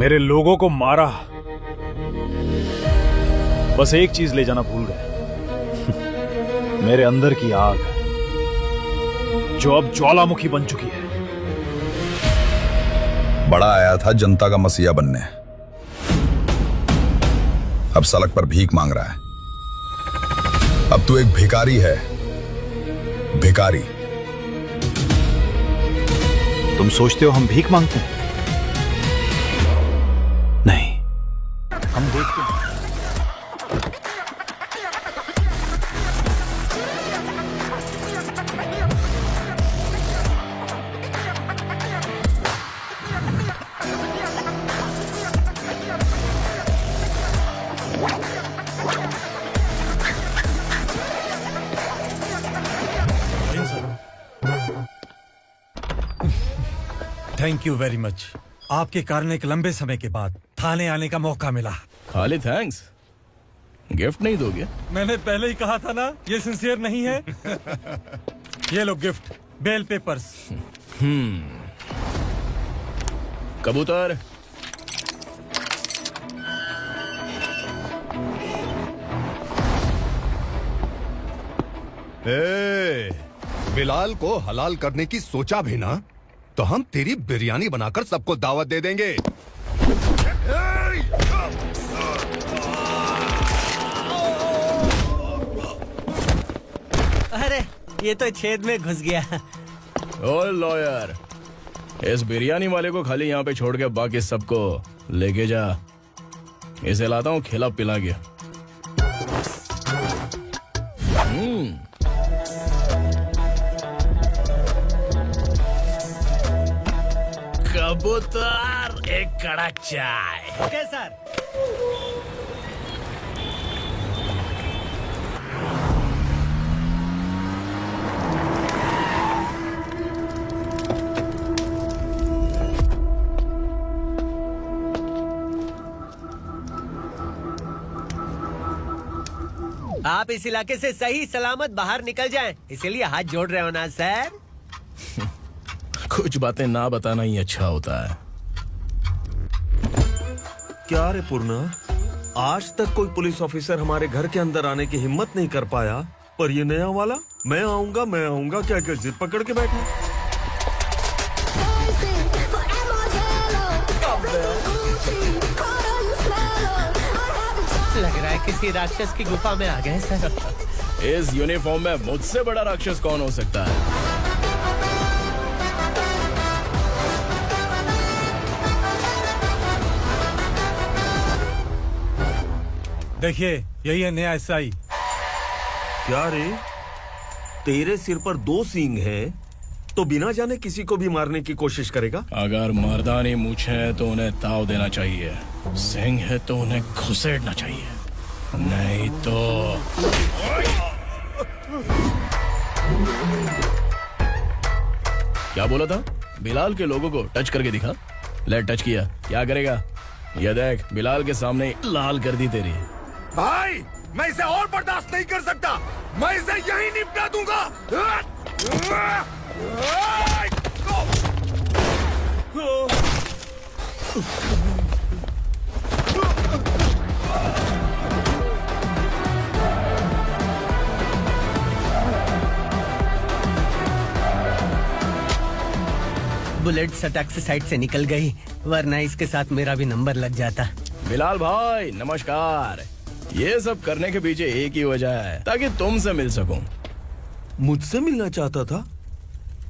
मेरे लोगों को मारा, बस एक चीज ले जाना भूल गए। मेरे अंदर की आग, जो अब ज्वालामुखी बन चुकी है। बड़ा आया था जनता का मसीहा बनने, अब सड़क पर भीख मांग रहा है। अब तू एक भिखारी है, भिखारी। तुम सोचते हो हम भीख मांगते हैं? नहीं, हम देखते हैं। Thank you very much. आपके कारण एक लंबे समय के बाद थाने आने का मौका मिला। खाली थैंक्स, गिफ्ट नहीं दोगे? मैंने पहले ही कहा था ना, ये सिंसियर नहीं है। ये लो गिफ्ट, बेल पेपर्स। कबूतर, बिलाल को हलाल करने की सोचा भी ना, तो हम तेरी बिरयानी बनाकर सबको दावत दे देंगे। अरे ये तो छेद में घुस गया। ओ लॉयर, इस बिरयानी वाले को खाली यहाँ पे छोड़ के बाकी सबको लेके जा। इसे लाता हूँ खिला पिला के। कबूतर, एक कड़क चाय। Okay sir. आप इस इलाके से सही सलामत बाहर निकल जाएं, इसीलिए हाथ जोड़ रहे हो ना सर? कुछ बातें ना बताना ही अच्छा होता है। क्या रे पूर्णा, आज तक कोई पुलिस ऑफिसर हमारे घर के अंदर आने की हिम्मत नहीं कर पाया, पर ये नया वाला मैं आऊंगा क्या क्या जिद पकड़ के बैठा। लग रहा है किसी राक्षस की गुफा में आ गए सर। इस यूनिफॉर्म में मुझसे बड़ा राक्षस कौन हो सकता है? देखिए, यही है नया एसआई। क्या रे, तेरे सिर पर 2 सींग हैं, तो बिना जाने किसी को भी मारने की कोशिश करेगा? अगर मर्दानी मूछें है तो उन्हें ताव देना चाहिए, सिंह है तो उन्हें घुसेड़ना चाहिए, नहीं तो। क्या बोला था? बिलाल के लोगों को टच करके दिखा। ले टच किया, क्या करेगा? ये देख, बिलाल के सामने लाल कर दी तेरी। भाई, मैं इसे और बर्दाश्त नहीं कर सकता, मैं इसे यहीं निपटा दूंगा। बुलेट सटक से साइड से निकल गई, वरना इसके साथ मेरा भी नंबर लग जाता। बिलाल भाई नमस्कार। ये सब करने के पीछे एक ही वजह है, ताकि तुमसे मिल सकूं। मुझसे मिलना चाहता था,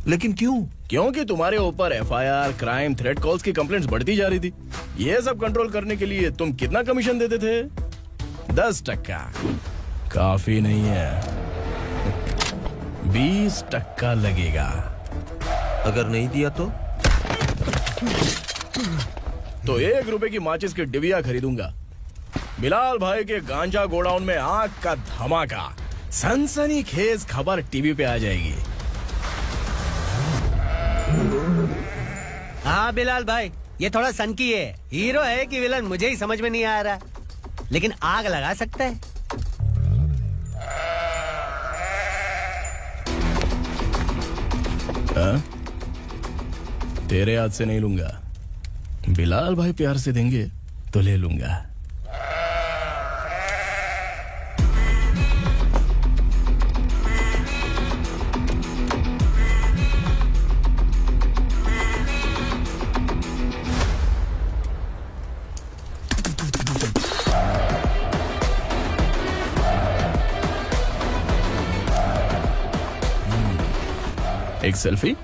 लेकिन क्यों? क्योंकि तुम्हारे ऊपर एफआईआर, क्राइम, थ्रेट कॉल्स की कंप्लेंट्स बढ़ती जा रही थी। ये सब कंट्रोल करने के लिए तुम कितना कमीशन देते थे? 10%। काफी नहीं है, 20% लगेगा। अगर नहीं दिया तो 1 रुपए की माचिस की डिबिया खरीदूंगा। बिलाल भाई के गांजा गोडाउन में आग का धमाका, सनसनीखेज खबर टीवी पे आ जाएगी। हाँ बिलाल भाई, ये थोड़ा सनकी है, हीरो है कि विलन मुझे ही समझ में नहीं आ रहा, लेकिन आग लगा सकता है। तेरे हाथ से नहीं लूंगा, बिलाल भाई प्यार से देंगे तो ले लूंगा। एक सेल्फी।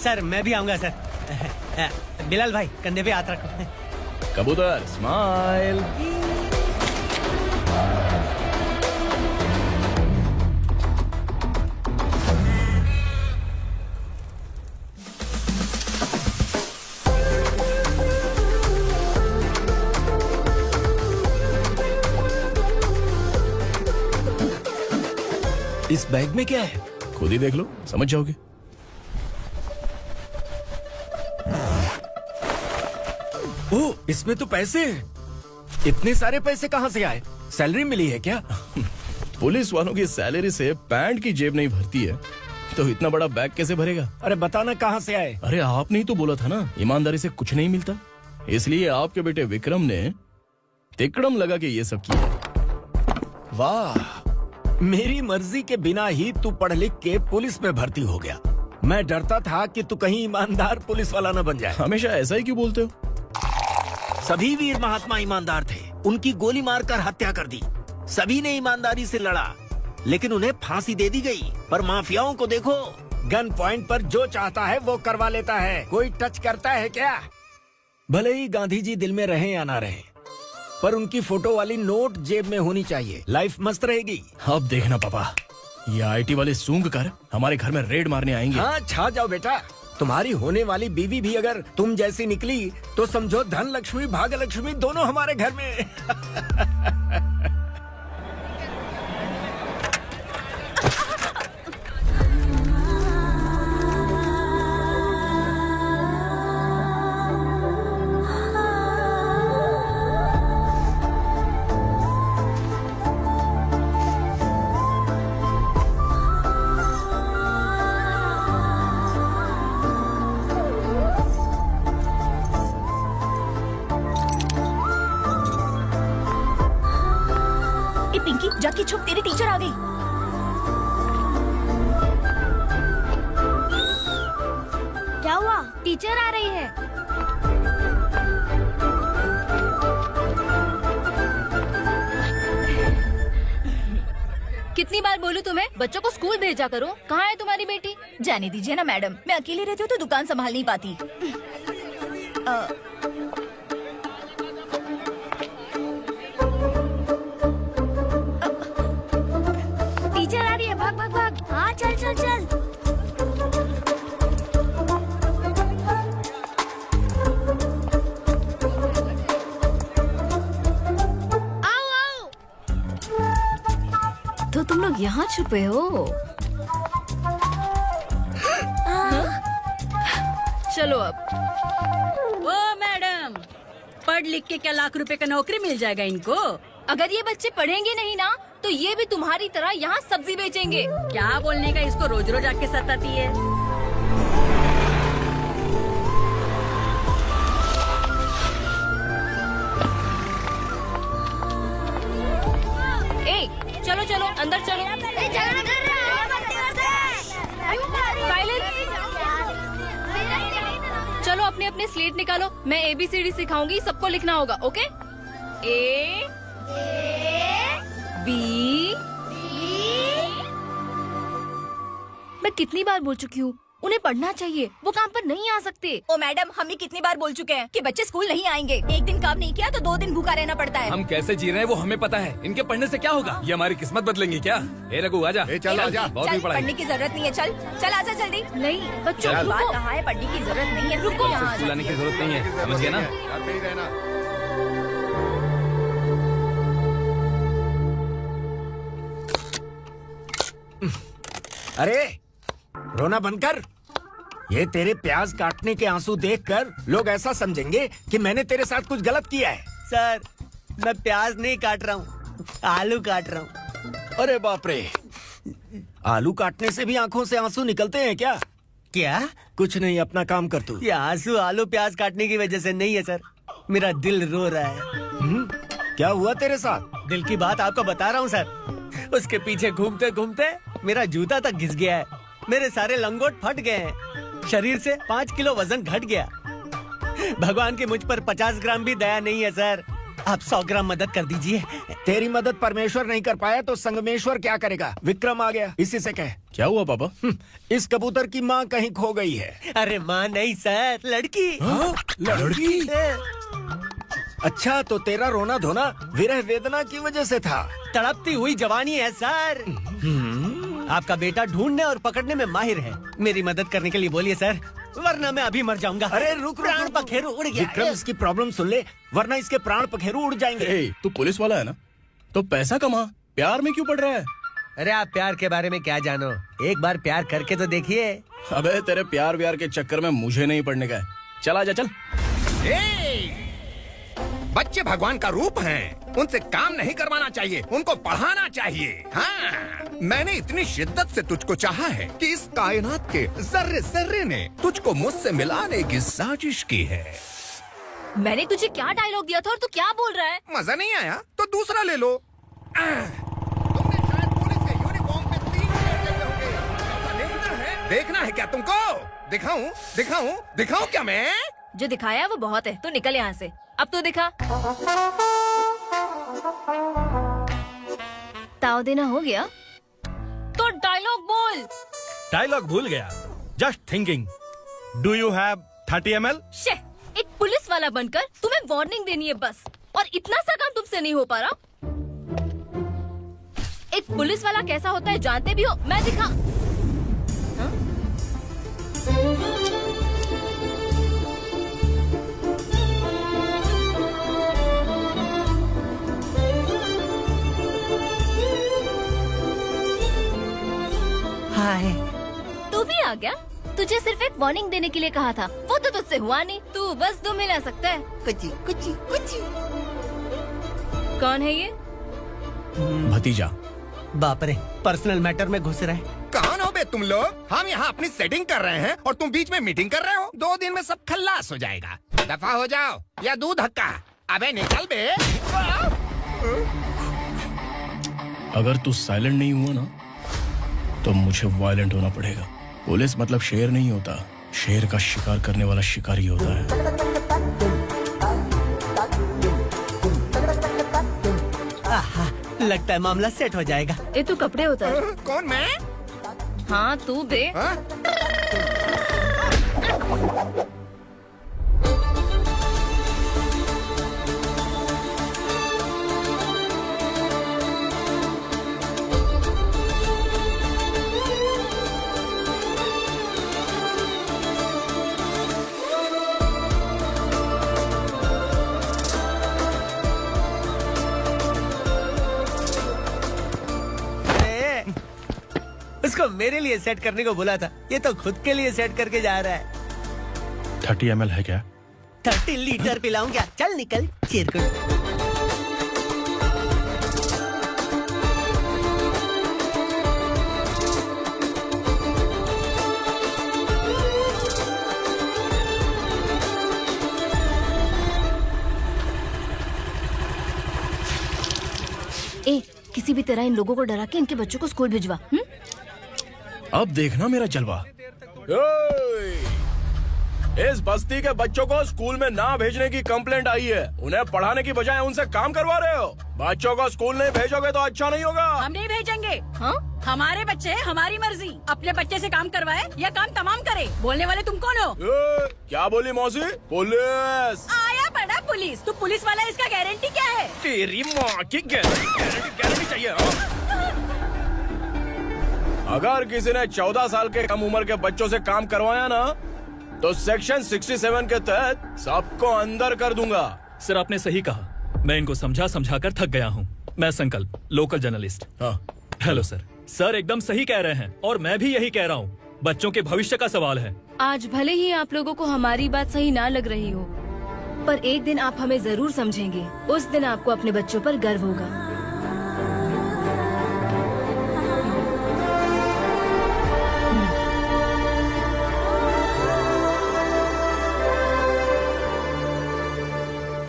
सर मैं भी आऊंगा सर। बिलाल भाई कंधे पे हाथ रखो। कबूतर स्माइल। इस बैग में क्या है? खुद ही देख लो, समझ जाओगे। ओह, इसमें तो पैसे हैं। इतने सारे पैसे कहाँ से आए? सैलरी मिली है क्या? पुलिस वालों की सैलरी से पैंट की जेब नहीं भरती है, तो इतना बड़ा बैग कैसे भरेगा? अरे बताना कहाँ से आए? अरे आपने ही तो बोला था ना, ईमानदारी से कुछ नहीं मिलता। इसलिए आपके बेटे विक्रम ने तिकड़म लगा के ये सब किया। वाह, मेरी मर्जी के बिना ही तू पढ़ लिख के पुलिस में भर्ती हो गया। मैं डरता था कि तू कहीं ईमानदार पुलिस वाला न बन जाए। हमेशा ऐसा ही क्यों बोलते हो? सभी वीर महात्मा ईमानदार थे, उनकी गोली मारकर हत्या कर दी। सभी ने ईमानदारी से लड़ा, लेकिन उन्हें फांसी दे दी गई। पर माफियाओं को देखो, गन पॉइंट पर जो चाहता है वो करवा लेता है। कोई टच करता है क्या? भले ही गांधी जी दिल में रहे या ना रहे, पर उनकी फोटो वाली नोट जेब में होनी चाहिए। लाइफ मस्त रहेगी। अब देखना पापा, ये आईटी वाले सूंघ कर हमारे घर में रेड मारने आएंगे। हाँ, छा जाओ बेटा। तुम्हारी होने वाली बीवी भी अगर तुम जैसी निकली तो समझो धन लक्ष्मी भाग्य लक्ष्मी दोनों हमारे घर में। पिंकी जाके छुप, तेरी टीचर आ गई। क्या हुआ? टीचर आ रही है। कितनी बार बोलूं तुम्हें, बच्चों को स्कूल भेजा करो। कहाँ है तुम्हारी बेटी? जाने दीजिए ना मैडम, मैं अकेली रहती हूँ तो दुकान संभाल नहीं पाती। टीचर आ रही है, भाग भाग भाग। हाँ चल चल चल। आओ आओ। तो तुम लोग यहाँ छुपे हो? चलो अब। ओ मैडम, पढ़ लिख के क्या लाख रुपए का नौकरी मिल जाएगा इनको? अगर ये बच्चे पढ़ेंगे नहीं ना, तो ये भी तुम्हारी तरह यहाँ सब्जी बेचेंगे। क्या बोलने का, इसको रोज रोज आके सताती है। ए, चलो चलो अंदर चलो। चलो अपने अपने स्लेट निकालो, मैं ABCD सिखाऊंगी, सबको लिखना होगा। ओके? A B। मैं कितनी बार बोल चुकी हूँ, उन्हें पढ़ना चाहिए, वो काम पर नहीं आ सकते। ओ मैडम, हम भी कितनी बार बोल चुके हैं कि बच्चे स्कूल नहीं आएंगे। एक दिन काम नहीं किया तो 2 दिन भूखा रहना पड़ता है। हम कैसे जी रहे हैं वो हमें पता है। इनके पढ़ने से क्या होगा? ये हमारी किस्मत बदलेंगे क्या? ए रघु आजा। चल आजा। बहुत भी पढ़ाई। पढ़ने की जरूरत नहीं है। चल चल आजा जल्दी। नहीं बच्चों की बात रुको। कहा है, पढ़ने की जरूरत नहीं है। रुको। स्कूल आने की जरूरत नहीं है, समझ गए ना? घर पे ही रहना। अरे रोना बंद कर। ये तेरे प्याज काटने के आंसू देखकर लोग ऐसा समझेंगे कि मैंने तेरे साथ कुछ गलत किया है। सर मैं प्याज नहीं काट रहा हूँ, आलू काट रहा हूँ। अरे बाप रे, आलू काटने से भी आंखों से आंसू निकलते हैं क्या? क्या? कुछ नहीं, अपना काम कर तू। ये आंसू आलू प्याज काटने की वजह से नहीं है सर, मेरा दिल रो रहा है। क्या हुआ तेरे साथ? दिल की बात आपको बता रहा हूँ सर। उसके पीछे घूमते घूमते मेरा जूता तक घिस गया है, मेरे सारे लंगोट फट गए हैं, शरीर से 5 किलो वजन घट गया। भगवान की मुझ पर 50 ग्राम भी दया नहीं है सर, आप 100 ग्राम मदद कर दीजिए। तेरी मदद परमेश्वर नहीं कर पाया तो संगमेश्वर क्या करेगा? विक्रम आ गया, इसी से कह। क्या हुआ पापा? इस कबूतर की माँ कहीं खो गई है। अरे माँ नहीं सर, लड़की। लड़की? अच्छा, तो तेरा रोना धोना विरह वेदना की वजह से था। तड़पती हुई जवानी है सर। आपका बेटा ढूंढने और पकड़ने में माहिर है, मेरी मदद करने के लिए बोलिए सर, वरना मैं अभी मर जाऊंगा। अरे रुक, प्राण पखेरु उड़ गया। विक्रम, इसकी प्रॉब्लम सुन ले, वरना इसके प्राण पखेरु उड़ जाएंगे। तू पुलिस वाला है ना, तो पैसा कमा, प्यार में क्यों पड़ रहा है? अरे आप प्यार के बारे में क्या जानो, एक बार प्यार करके तो देखिए। अबे तेरे प्यार व्यार के चक्कर में मुझे नहीं पड़ने का है। चल आजा चल। बच्चे भगवान का रूप हैं, उनसे काम नहीं करवाना चाहिए, उनको पढ़ाना चाहिए। हाँ, मैंने इतनी शिद्दत से तुझको चाहा है कि इस कायनात के जर्रे जर्रे ने तुझको मुझसे मिलाने की साजिश की है। मैंने तुझे क्या डायलॉग दिया था और तू क्या बोल रहा है? मजा नहीं आया तो दूसरा ले लो। तुमने शायद पुलिस के यूनिफॉर्म पे 3 शेर लगे होंगे। ऐसा देखना है क्या तुमको? दिखाऊं दिखाऊं दिखाऊं क्या मैं? जो दिखाया वो बहुत है, तू निकल यहाँ से। अब तू दिखा। ताव देना हो गया तो डायलॉग बोल। डायलॉग भूल गया। Just thinking, do you have 30 ml? शे, एक पुलिस वाला बनकर तुम्हें वार्निंग देनी है बस, और इतना सा काम तुमसे नहीं हो पा रहा। एक पुलिस वाला कैसा होता है जानते भी हो? मैं दिखा। हाँ? हाय, तू भी आ गया? तुझे सिर्फ एक वार्निंग देने के लिए कहा था, वो तो तुझसे हुआ नहीं। तू बस 2 मिला सकता है। कुची कुची कुची। कौन है ये? भतीजा। बाप रे, पर्सनल मैटर में घुस रहे। कौन हो बे तुम लोग? हम यहाँ अपनी सेटिंग कर रहे हैं और तुम बीच में मीटिंग कर रहे हो। 2 दिन में सब खल्लास हो जाएगा। दफा हो जाओ या दूध हक्का। अबे निकल बे। अगर तू साइलेंट नहीं हुआ ना तो मुझे वायलेंट होना पड़ेगा। पुलिस मतलब शेर नहीं होता, शेर का शिकार करने वाला शिकारी होता है। आहा, लगता है मामला सेट हो जाएगा। ये तू कपड़े उतार। कौन मैं? हाँ तू बे। हाँ? उसको मेरे लिए सेट करने को बोला था, ये तो खुद के लिए सेट करके जा रहा है। 30 ml है क्या? 30 लीटर पिलाऊं क्या? चल निकल चिरकुट। ए, किसी भी तरह इन लोगों को डरा के इनके बच्चों को स्कूल भिजवा। अब देखना मेरा जलवा। इस बस्ती के बच्चों को स्कूल में ना भेजने की कंप्लेंट आई है। उन्हें पढ़ाने की बजाय उनसे काम करवा रहे हो। बच्चों को स्कूल नहीं भेजोगे तो अच्छा नहीं होगा। हम नहीं भेजेंगे। हाँ? हमारे बच्चे हमारी मर्जी। अपने बच्चे से काम करवाए या काम तमाम करे। बोलने वाले तुम कौन हो? क्या बोली मौसी? पुलिस आया पड़ा पुलिस। तू पुलिस वाला, इसका गारंटी क्या है? तेरी माँ की गारंटी चाहिए। अगर किसी ने 14 साल के कम उम्र के बच्चों से काम करवाया ना तो सेक्शन 67 के तहत सबको अंदर कर दूंगा। सर आपने सही कहा, मैं इनको समझा कर थक गया हूँ। मैं संकल्प, लोकल जर्नलिस्ट। हाँ। Hello sir. सर एकदम सही कह रहे हैं और मैं भी यही कह रहा हूँ। बच्चों के भविष्य का सवाल है। आज भले ही आप लोगों को हमारी बात सही ना लग रही हो, पर एक दिन आप हमें जरूर समझेंगे। उस दिन आपको अपने बच्चों पर गर्व होगा।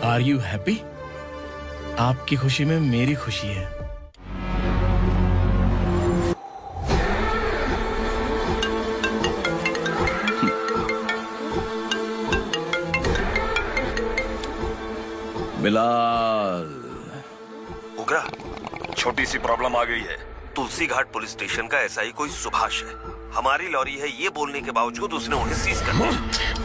Are you happy? आपकी खुशी में मेरी खुशी है। बिलाल, उगरा, छोटी सी प्रॉब्लम आ गई है। तुलसी घाट पुलिस स्टेशन का एसआई कोई सुभाष है। हमारी लॉरी है ये बोलने के बावजूद उसने उन्हें सीज कर दिया।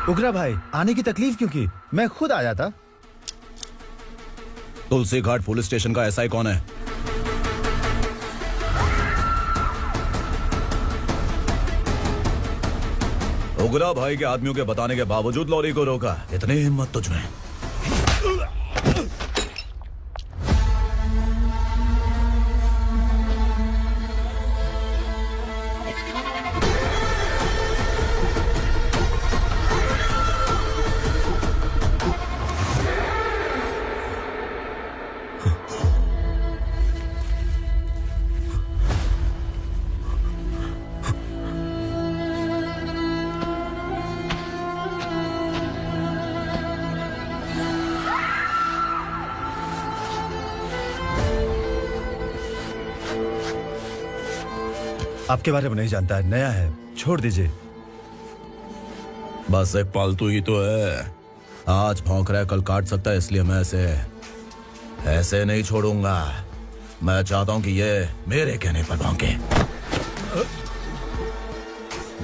उगरा भाई, आने की तकलीफ क्यों की? मैं खुद आ जाता। तुलसी घाट पुलिस स्टेशन का एसआई कौन है? उगरा भाई के आदमियों के बताने के बावजूद लॉरी को रोका। इतनी हिम्मत तुझमें? आपके बारे में नहीं जानता है, नया है, छोड़ दीजिए। बस एक पालतू ही तो है। आज भौंक रहा है, कल काट सकता है, इसलिए मैं ऐसे नहीं छोड़ूंगा। मैं चाहता हूं कि ये मेरे कहने पर भौंके।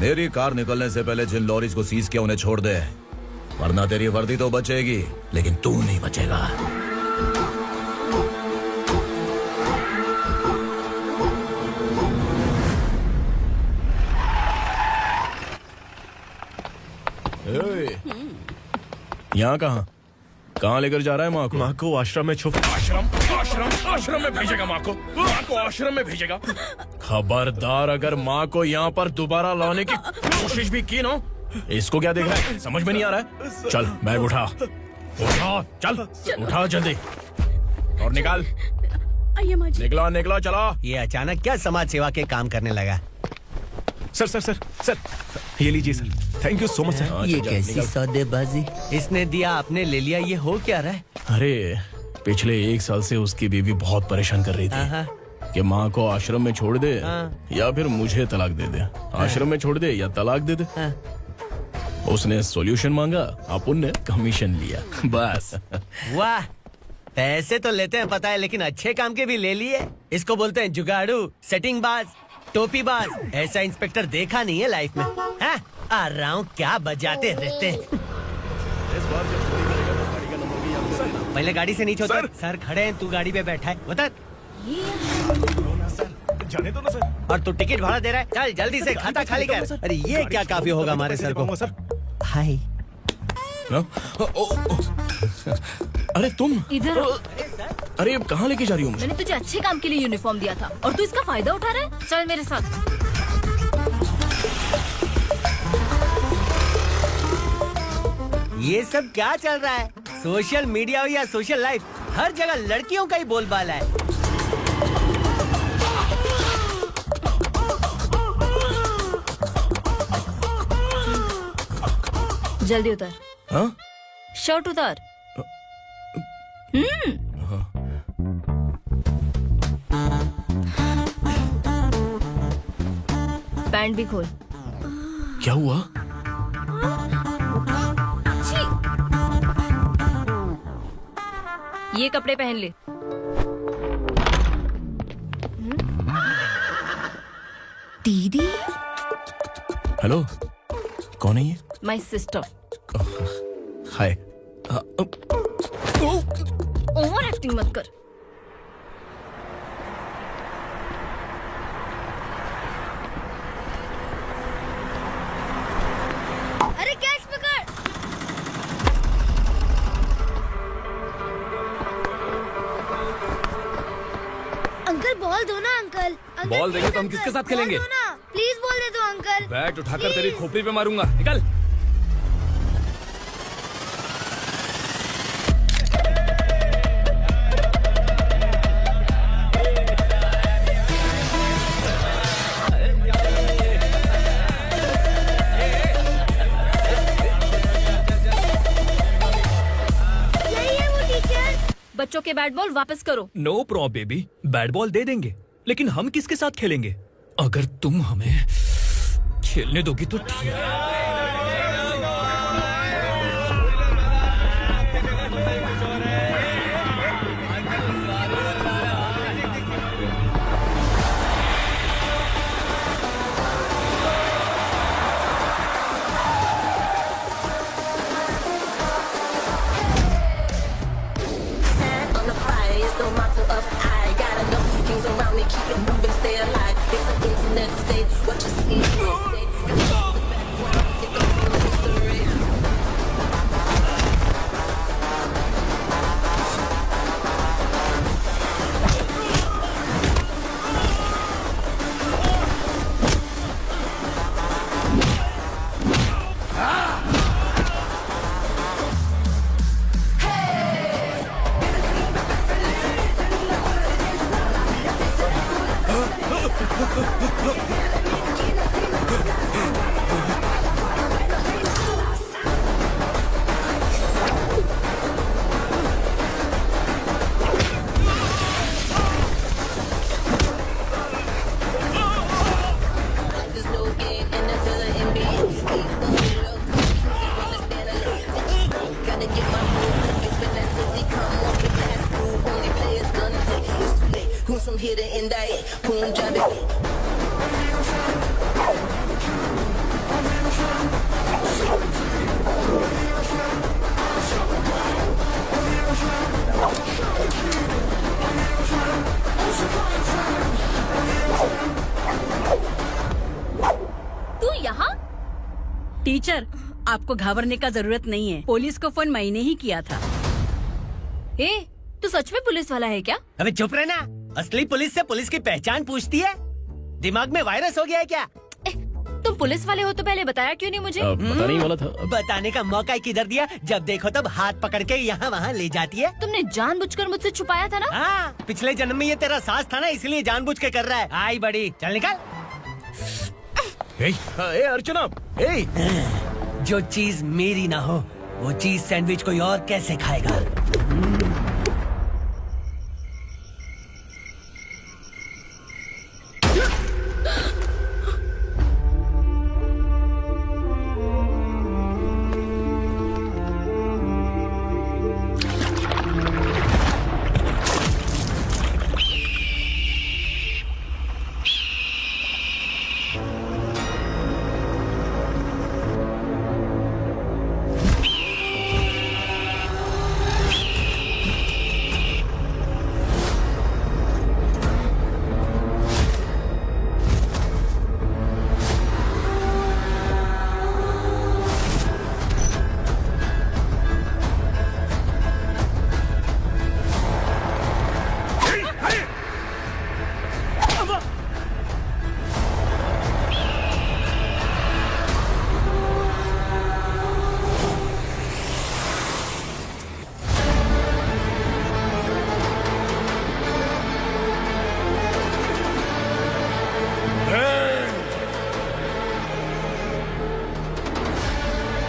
मेरी कार निकलने से पहले जिन लॉरीज को सीज किया उन्हें छोड़ दे, वरना तेरी वर्दी तो बचेगी लेकिन तू नहीं बचेगा। यहाँ कहाँ लेकर जा रहा है माँ को? माँ को आश्रम में छुप। आश्रम में भेजेगा माँ को आश्रम में भेजेगा। खबरदार, अगर माँ को यहाँ पर दोबारा लाने की कोशिश भी की ना, इसको क्या देख रहा है? समझ में नहीं आ रहा है? चल बैग उठा, चल उठा जल्दी और निकाल। निकला चला। ये अचानक क्या समाज सेवा के काम करने लगा? सर, ये लीजिए sir. Thank you so much sir. ये कैसी सौदेबाजी? इसने दिया, आपने ले लिया, ये हो क्या रहा है? अरे पिछले 1 साल से उसकी बीवी बहुत परेशान कर रही थी कि माँ को आश्रम में छोड़ दे या फिर मुझे तलाक दे दे। आश्रम में छोड़ दे या तलाक दे दे। उसने सॉल्यूशन मांगा, अपन ने कमीशन लिया, बस। वाह, पैसे तो लेते हैं पता है, लेकिन अच्छे काम के भी ले लिए। इसको बोलते हैं जुगाड़ू, सेटिंग बाज, टोपी बाज। ऐसा इंस्पेक्टर देखा नहीं है लाइफ में। हाँ? आ रहा हूँ, क्या बजाते रहते हैं। पहले गाड़ी से नीचे उतर। सर खड़े हैं, तू गाड़ी पे बैठा है, उतर। जाने दो ना सर। और तू टिकट भाड़ा दे रहा है? चल जल्दी से खाता खाली कर। अरे ये क्या काफी होगा हमारे सर को? हाय। अरे तुम इधर। अरे कहाँ लेके जा रही हो मुझे? मैंने तुझे अच्छे काम के लिए यूनिफॉर्म दिया था और तू इसका फायदा उठा रहा है। चल मेरे साथ। ये सब क्या चल रहा है? सोशल मीडिया हो या सोशल लाइफ, हर जगह लड़कियों का ही बोलबाला है। जल्दी उतर। हाँ? शर्ट उतार। पैंट भी खोल। क्या हुआ? ये कपड़े पहन ले। दीदी। हेलो, कौन है ये? My sister. Hi. Over acting मत कर। अरे कैच पकड़। अंकल बॉल दो ना अंकल। बॉल देंगे तो हम किसके साथ खेलेंगे? प्लीज बॉल दे दो अंकल। बैट उठाकर तेरी खोपड़ी पे मारूंगा, निकल। बच्चों के बैट बॉल वापस करो। No problem baby, bat ball दे देंगे, लेकिन हम किसके साथ खेलेंगे? अगर तुम हमें खेलने दोगी तो ठीक है। टीचर, आपको घबराने का जरूरत नहीं है। पुलिस को फोन मैंने ही किया था। ए, तू सच में पुलिस वाला है क्या? अबे चुप रहना। असली पुलिस से पुलिस की पहचान पूछती है? दिमाग में वायरस हो गया है क्या? तुम पुलिस वाले हो तो पहले बताया क्यों नहीं मुझे? पता नहीं वाला था। बताने का मौका किधर दिया? जब देखो तब हाथ पकड़ के यहाँ वहाँ ले जाती है। तुमने जानबूझकर मुझसे छुपाया था ना? हाँ, पिछले जन्म में ये तेरा सास था ना, इसलिए जानबूझ के कर रहा है। आई बड़ी, चल निकल। ए अर्चना, ए! जो चीज मेरी ना हो वो चीज सैंडविच कोई और कैसे खाएगा?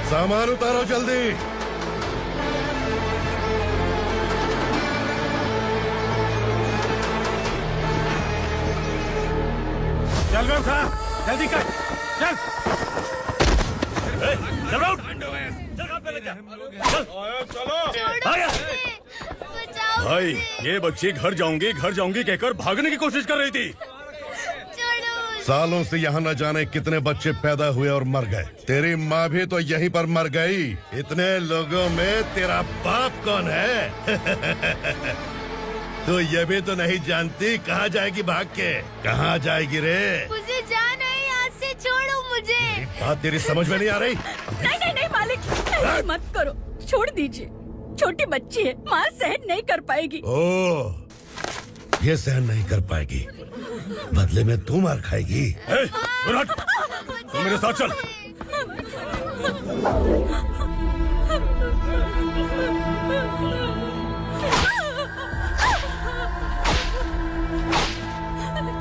सामान उतारो जल्दी। चल मैम साहब, जल्दी कर, चल। भाई, ये बच्ची घर जाऊंगी कहकर भागने की कोशिश कर रही थी। सालों से यहाँ न जाने कितने बच्चे पैदा हुए और मर गए। तेरी माँ भी तो यहीं पर मर गई। इतने लोगों में तेरा बाप कौन है? तो ये भी तो नहीं जानती कहाँ जाएगी भाग के? कहाँ जाएगी रे? मुझे जाना है, यहाँ से छोड़ो मुझे। बात तेरी समझ में नहीं आ रही? नहीं मालिक, ऐसे मत करो, छोड़ दीजिए। छोटी बच्ची है, माँ सहन नहीं कर पाएगी। ओह, ये सहन नहीं कर पाएगी, बदले में तू मार खाएगी। तू मेरे साथ चल।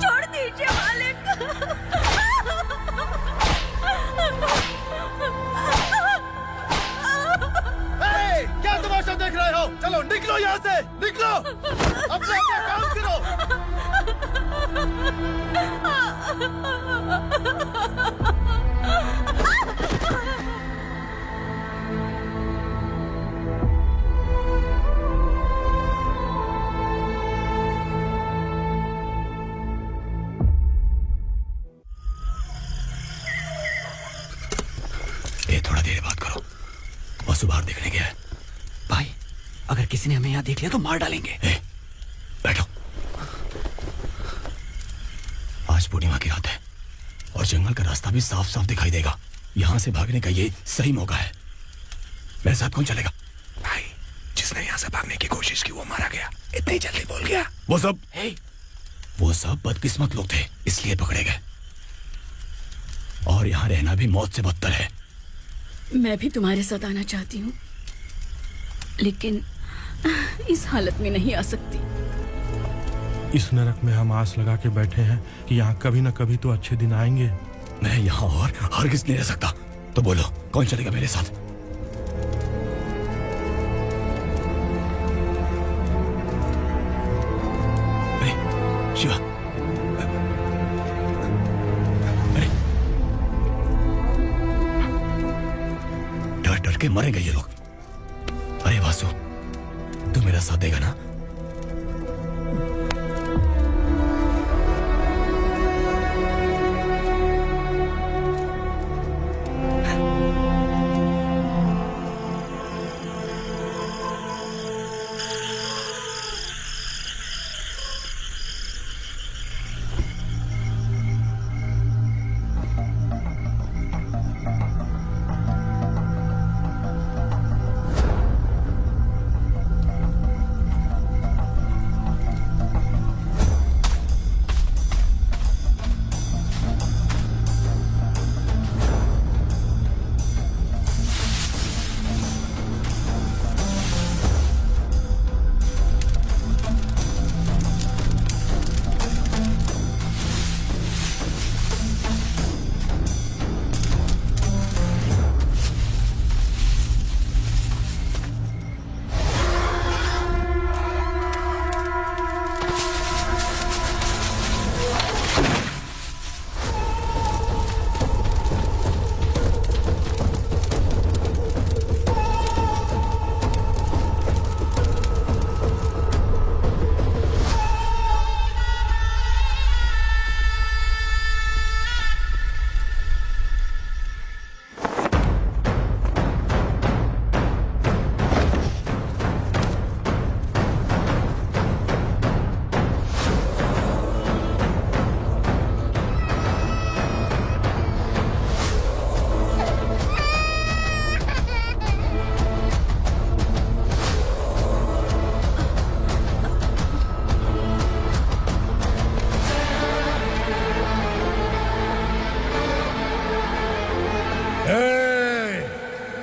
छोड़ दीजिए मालिक। क्या तमाशा देख रहे हो? चलो निकलो यहाँ से, निकलो। अपना काम करो। ये थोड़ा देर बात करो। वसु बाहर देखने गया है। भाई, अगर किसी ने हमें यहाँ देख लिया तो मार डालेंगे। बैठो। आज पूर्णिमा की रात है और जंगल का रास्ता भी साफ साफ दिखाई देगा। यहाँ से भागने का ये सही मौका है। मेरे साथ कौन चलेगा? भाई, जिसने यहाँ से भागने की कोशिश की वो मारा गया। इतनी जल्दी बोल गया। वो सब बदकिस्मत लोग थे, इसलिए पकड़े गए। और यहाँ रहना भी मौत से बदतर है। मैं भी तुम्हारे साथ आना चाहती हूँ, लेकिन इस हालत में नहीं आ सकती। इस नरक में हम आस लगा के बैठे हैं कि यहाँ कभी न कभी तो अच्छे दिन आएंगे। मैं यहाँ और हरगिज़ नहीं रह सकता। तो बोलो, कौन चलेगा मेरे साथ? अरे शिवा, अरे डर डर के मरेंगे ये लोग। अरे वासु, तू मेरा साथ देगा ना?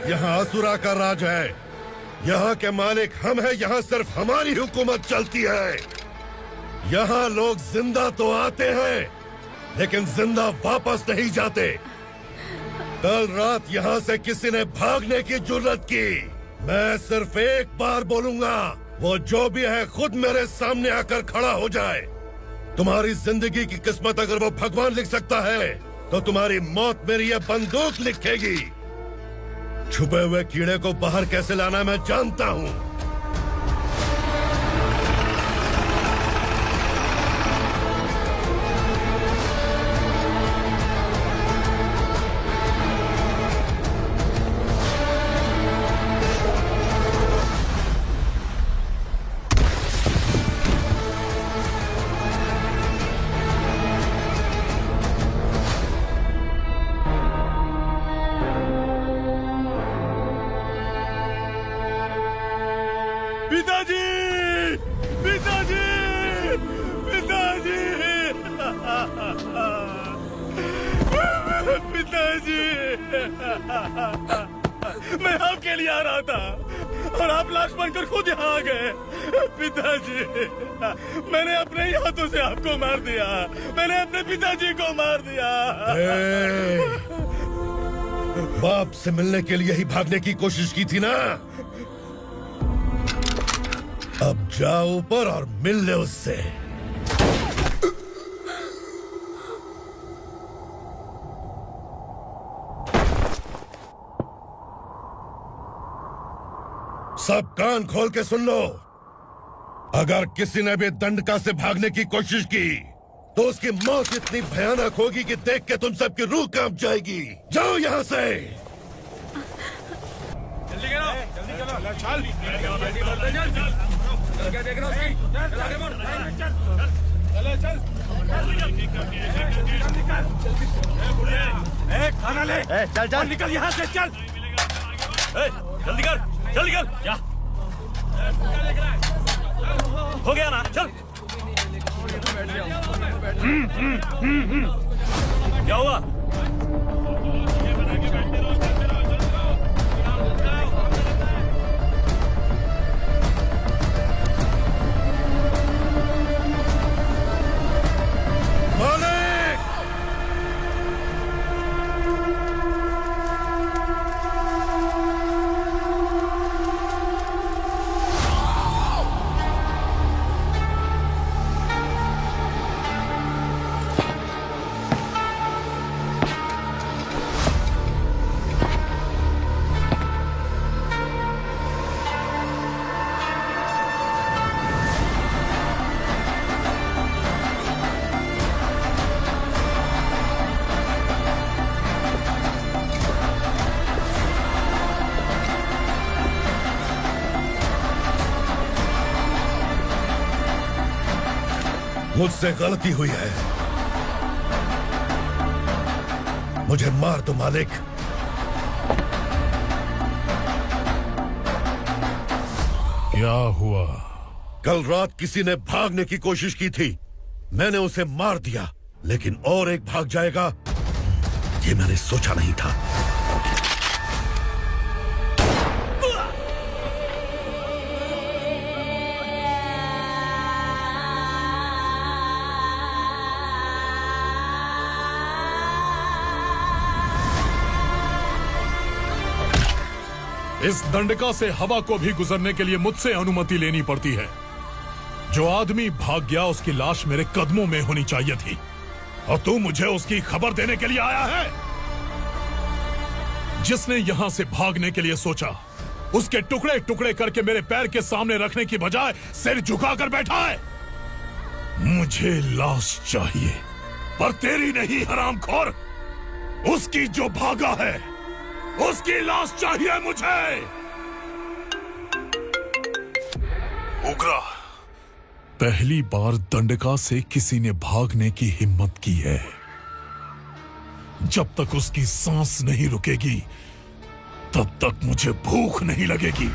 यहाँ असुरा का राज है। यहाँ के मालिक हम हैं। यहाँ सिर्फ हमारी हुकूमत चलती है। यहाँ लोग जिंदा तो आते हैं लेकिन जिंदा वापस नहीं जाते। कल रात यहाँ से किसी ने भागने की जुर्रत की, मैं सिर्फ एक बार बोलूंगा, वो जो भी है खुद मेरे सामने आकर खड़ा हो जाए। तुम्हारी जिंदगी की किस्मत अगर वो भगवान लिख सकता है तो तुम्हारी मौत मेरी ये बंदूक लिखेगी। छुपे हुए कीड़े को बाहर कैसे लाना मैं जानता हूँ। मैं आपके लिए आ रहा था और आप लाश बनकर खुद यहाँ आ गए। पिताजी, मैंने अपने ही हाथों से आपको मार दिया। मैंने अपने पिताजी को मार दिया। बाप से मिलने के लिए ही भागने की कोशिश की थी ना? अब जाओ ऊपर और मिल ले उससे। सब कान खोल के सुन लो। अगर किसी ने भी दंडका से भागने की कोशिश की तो उसकी मौत इतनी भयानक होगी कि देख के तुम सबकी रूह कांप जाएगी। जाओ यहाँ से। जल्दी करो, जल्दी चलो, चल, जल्दी बढ़ते चल, चल, क्या देख रहा है? चल आगे बढ़, चल, चल, खाना ले, चल, चल, निकल यहाँ से, चल, जल्दी कर, जल्दी कर, जा, हो गया ना, चल, क्या हुआ? मुझसे गलती हुई है, मुझे मार दो मालिक। क्या हुआ? कल रात किसी ने भागने की कोशिश की थी, मैंने उसे मार दिया, लेकिन और एक भाग जाएगा ये मैंने सोचा नहीं था। इस दंडका से हवा को भी गुजरने के लिए मुझसे अनुमति लेनी पड़ती है। जो आदमी भाग गया उसकी लाश मेरे कदमों में होनी चाहिए थी, और तू मुझे उसकी खबर देने के लिए आया है। जिसने यहां से भागने के लिए सोचा उसके टुकड़े टुकड़े करके मेरे पैर के सामने रखने की बजाय सिर झुकाकर बैठा है। मुझे लाश चाहिए, पर तेरी नहीं हरामखोर, उसकी जो भागा है उसकी लाश चाहिए मुझे। उग्रा, पहली बार दंडका से किसी ने भागने की हिम्मत की है। जब तक उसकी सांस नहीं रुकेगी तब तक मुझे भूख नहीं लगेगी।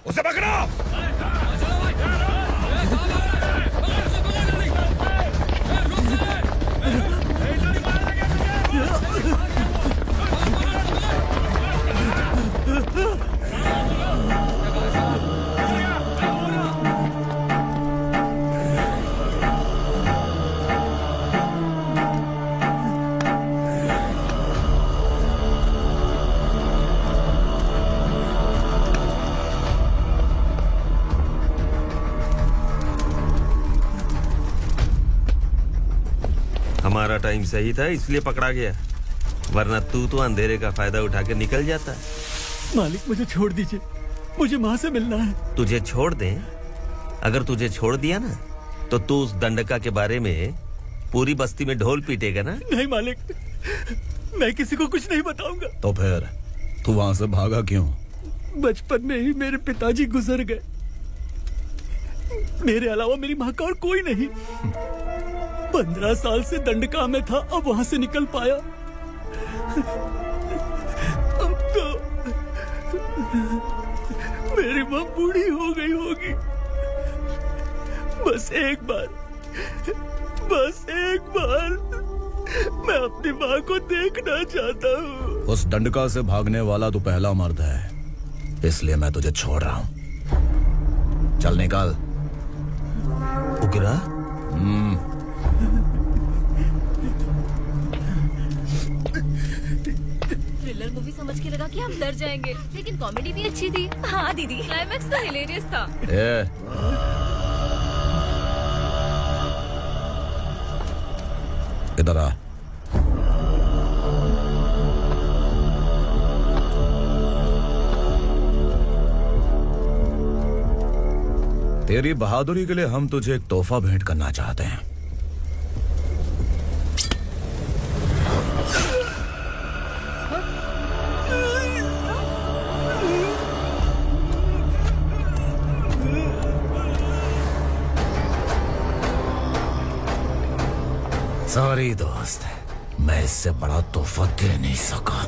उसे पकड़ो। हमारा टाइम सही था इसलिए पकड़ा गया, वरना तू तो अंधेरे का फायदा उठा के निकल जाता। मालिक मुझे छोड़ दीजिए, मुझे माँ से मिलना है। तुझे छोड़ दें? अगर तुझे छोड़ दिया ना तो तू उस दंडका के बारे में पूरी बस्ती में ढोल पीटेगा ना। नहीं मालिक, मैं किसी को कुछ नहीं बताऊंगा। तो फिर तू वहां से भागा क्यों? बचपन में ही मेरे पिताजी गुजर गए, मेरे अलावा मेरी माँ का और कोई नहीं। 15 साल से दंडका में था, अब वहां से निकल पाया। बूढ़ी हो गई होगी। बस एक बार मैं अपनी माँ को देखना चाहता हूँ। उस दंडका से भागने वाला तू पहला मर्द है, इसलिए मैं तुझे छोड़ रहा हूँ। चल निकल। उग्रा, थ्रिलर मूवी समझ के लगा कि हम डर जाएंगे, लेकिन कॉमेडी भी अच्छी थी। हाँ दीदी, क्लाइमैक्स तो हिलेरियस था। इधर आ। तेरी बहादुरी के लिए हम तुझे एक तोहफा भेंट करना चाहते हैं। सॉरी दोस्त, मैं इससे बड़ा तोहफा दे नहीं सका।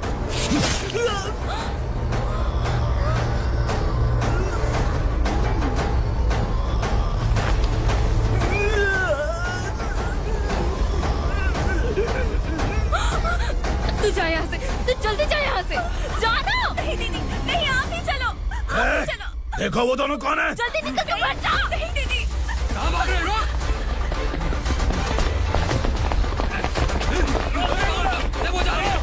तू जा यहाँ से, तू जल्दी जा यहाँ से। जाना। नहीं दीदी, नहीं आप ही चलो, आप ही चलो। देखो वो दोनों कौन है? जल्दी निकल के मत जाओ। नहीं दीदी। कहाँ भाग रहे हो? वो जा रहे हो।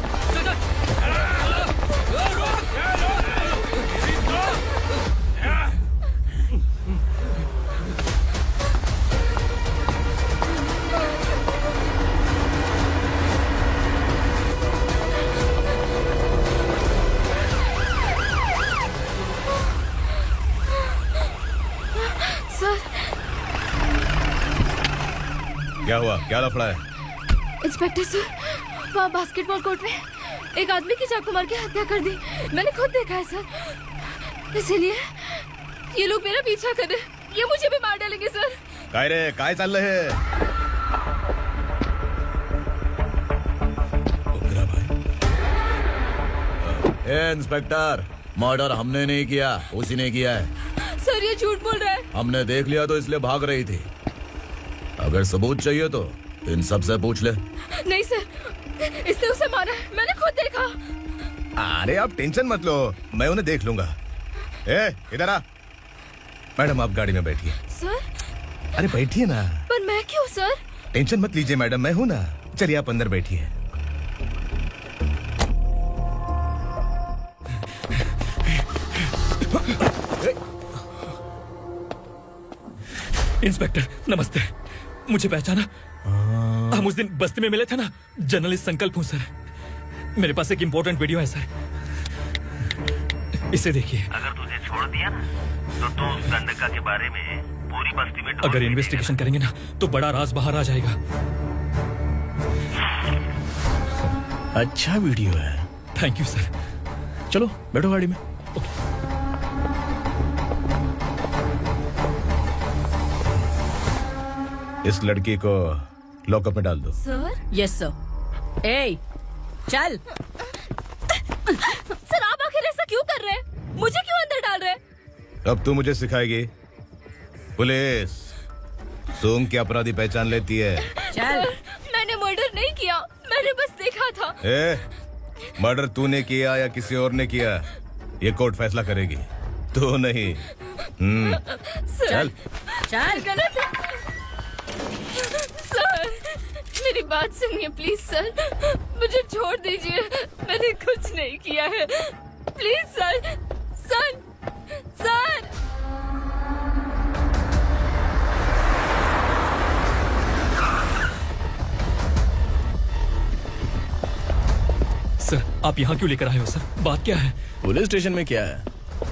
क्या हुआ? क्या लफड़ा है? इंस्पेक्टर सर, वहाँ बास्केटबॉल कोर्ट में एक आदमी की चाकू मार के हत्या कर दी। मैंने खुद देखा है सर, इसीलिए ये लोग मेरा पीछा कर रहे हैं। ये मुझे भी मार डालेंगे सर। काय रे, काय चल रहे हैं? उग्रा भाई। ए इंस्पेक्टर, मर्डर हमने नहीं किया, उसी ने किया है। सर ये झूठ बोल रहा है। हमने देख लिया तो इसलिए भाग रही थी। अगर सबूत चाहिए तो इन सब से पूछ ले। नहीं सर, इसने उसे मारा है, मैंने खुद देखा। अरे आप टेंशन मत लो, मैं उन्हें देख लूंगा। ए इधर आ। मैडम आप गाड़ी में बैठिए। सर? अरे बैठिए ना। पर मैं क्यों सर? टेंशन मत लीजिए मैडम, मैं हूं ना। चलिए आप अंदर बैठिए। इंस्पेक्टर नमस्ते, मुझे पहचाना? हम उस दिन बस्ती में मिले थे ना। जर्नलिस्ट संकल्प हूँ सर। मेरे पास एक इम्पोर्टेंट वीडियो है सर, इसे देखिए। अगर तुझे छोड़ दिया ना तो तू उस दंडका के बारे में पूरी बस्ती में अगर इन्वेस्टिगेशन करेंगे ना तो बड़ा राज बाहर आ जाएगा। अच्छा वीडियो है। Thank you sir. चलो बैठो गाड़ी में। इस लड़की को लॉकअप में डाल दो। सर? Yes sir. ए चल। सर आप आखिर ऐसा क्यों कर रहे हैं? मुझे क्यों अंदर डाल रहे हैं? अब तू मुझे सिखाएगी? पुलिस सूंघ के अपराधी पहचान लेती है। चल। मैंने मर्डर नहीं किया, मैंने बस देखा था। मर्डर तूने किया या किसी और ने किया, ये कोर्ट फैसला करेगी, तू नहीं। चल चल। गलत है सर, मेरी बात सुनिए प्लीज सर, मुझे छोड़ दीजिए, मैंने कुछ नहीं किया है। Please sir, sir, sir. Sir आप यहाँ क्यों लेकर आए हो सर? बात क्या है? पुलिस स्टेशन में क्या है?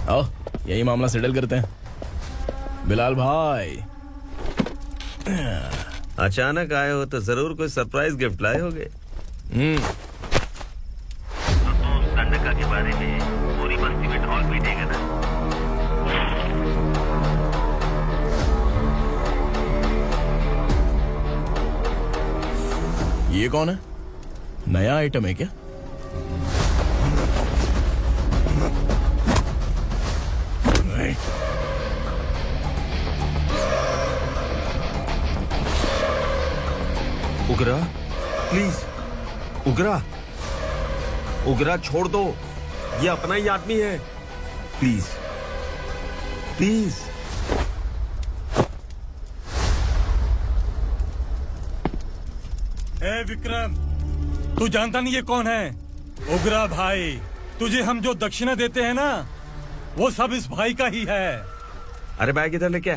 आओ यही मामला सेटल करते हैं। बिलाल भाई अचानक आए हो तो जरूर कोई सरप्राइज गिफ्ट लाए होगे। तो उस दंडका के बारे में पूरी बस्ती में ढोल पीटेगा ना। ये कौन है? नया आइटम है क्या? उगरा प्लीज, उगरा, उगरा छोड़ दो, ये अपना ही आदमी है, प्लीज प्लीज। ए विक्रम, तू जानता नहीं ये कौन है? उगरा भाई। तुझे हम जो दक्षिणा देते हैं ना, वो सब इस भाई का ही है। अरे बैग इधर लेके आ।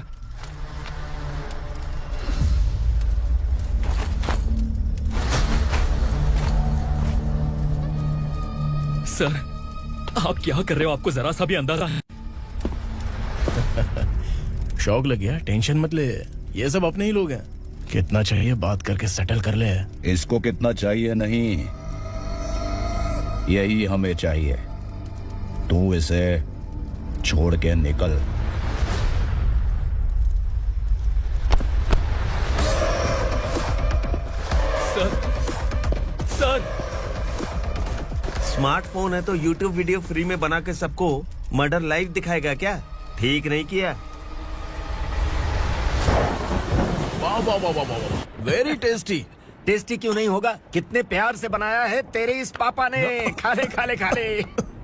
सर, आप क्या कर रहे हो? आपको जरा सा भी अंदाजा है? शौक लग गया? टेंशन मत ले, ये सब अपने ही लोग हैं। कितना चाहिए बात करके सेटल कर ले। इसको कितना चाहिए नहीं, यही हमें चाहिए। तू इसे छोड़ के निकल। सर, स्मार्टफोन है तो YouTube वीडियो फ्री में बना के सबको मर्डर लाइव दिखाएगा क्या? ठीक नहीं किया। वाह वाह वाह वाह वाह, वेरी टेस्टी। टेस्टी क्यों नहीं होगा? कितने प्यार से बनाया है तेरे इस पापा ने। खा ले खा ले खा ले।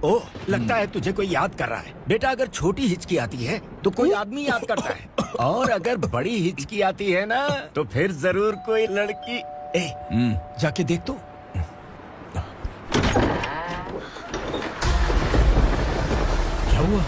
ओह, लगता है तुझे कोई याद कर रहा है। बेटा, अगर छोटी हिचकी आती है तो कोई आदमी याद करता है, और अगर बड़ी हिचकी आती है ना, तो फिर जरूर कोई लड़की। ए, जाके देख तो। क्या हुआ?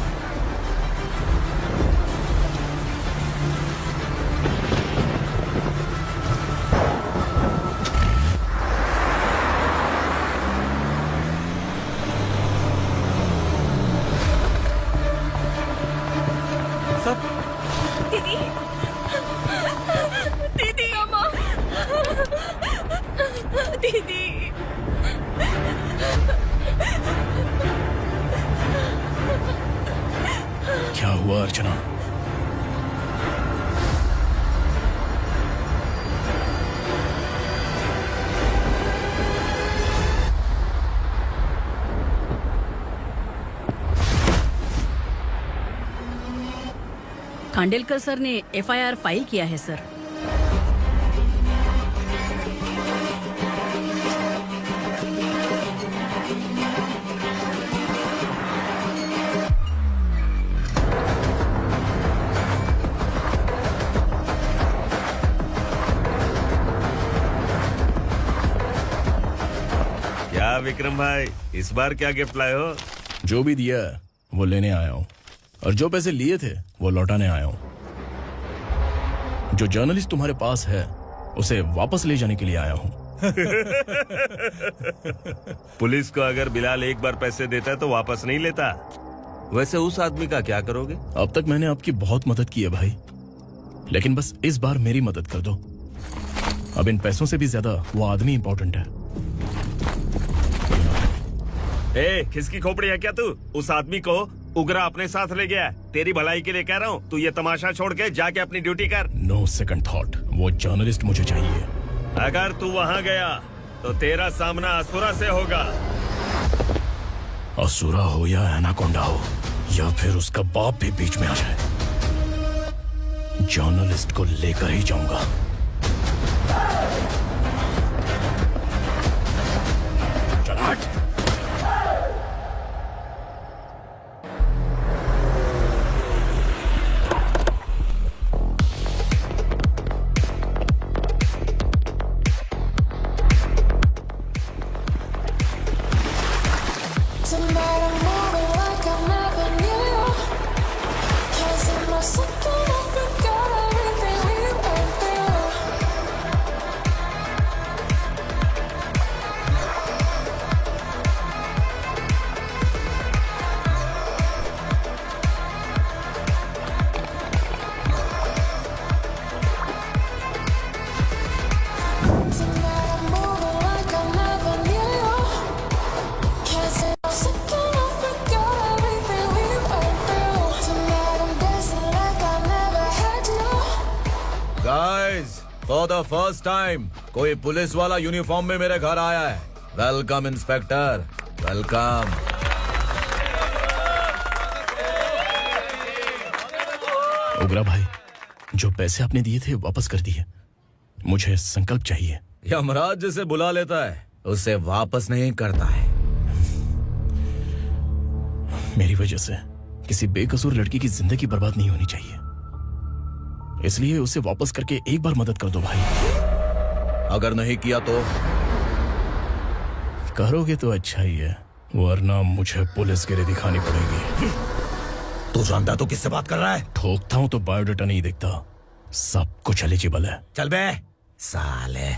दीदी, दीदी, अम्मा, दीदी। क्या हुआ अर्चना? खांडेलकर सर ने एफआईआर फाइल किया है सर। क्या विक्रम भाई, इस बार क्या गिफ्ट लाए हो? जो भी दिया है वो लेने आया हूँ, और जो पैसे लिए थे वो लौटाने आया हूँ। जो जर्नलिस्ट तुम्हारे पास है उसे वापस ले जाने के लिए आया हूँ। पुलिस को अगर बिलाल एक बार पैसे देता है तो वापस नहीं लेता। वैसे उस आदमी का क्या करोगे? अब तक मैंने आपकी बहुत मदद की है भाई, लेकिन बस इस बार मेरी मदद कर दो। अब इन पैसों से भी ज्यादा वो आदमी इंपॉर्टेंट है। ए, किसकी खोपड़ी है क्या तू? उस आदमी को उगरा अपने साथ ले गया। तेरी भलाई के लिए कह रहा हूँ, तू ये तमाशा छोड़ के जाके अपनी ड्यूटी कर। नो सेकंड थॉट, वो जर्नलिस्ट मुझे चाहिए। अगर तू वहाँ गया तो तेरा सामना असुरा से होगा। असुरा हो या एनाकोंडा हो, या फिर उसका बाप भी बीच में आ जाए, जर्नलिस्ट को लेकर ही जाऊंगा। चल हट। फॉर द फर्स्ट टाइम कोई पुलिस वाला यूनिफॉर्म में मेरे घर आया है। Welcome inspector, welcome. उगरा भाई, जो पैसे आपने दिए थे वापस कर दिए। मुझे संकल्प चाहिए। यमराज जिसे बुला लेता है उसे वापस नहीं करता है। मेरी वजह से किसी बेकसूर लड़की की जिंदगी बर्बाद नहीं होनी चाहिए, इसलिए उसे वापस करके एक बार मदद कर दो भाई। अगर नहीं किया तो करोगे तो अच्छा ही है, वरना मुझे पुलिस गिरी दिखानी पड़ेगी। तू जानता तो किससे बात कर रहा है? ठोकता हूं तो बायोडाटा नहीं दिखता, सब कुछ एलिजिबल है। चल बे साले।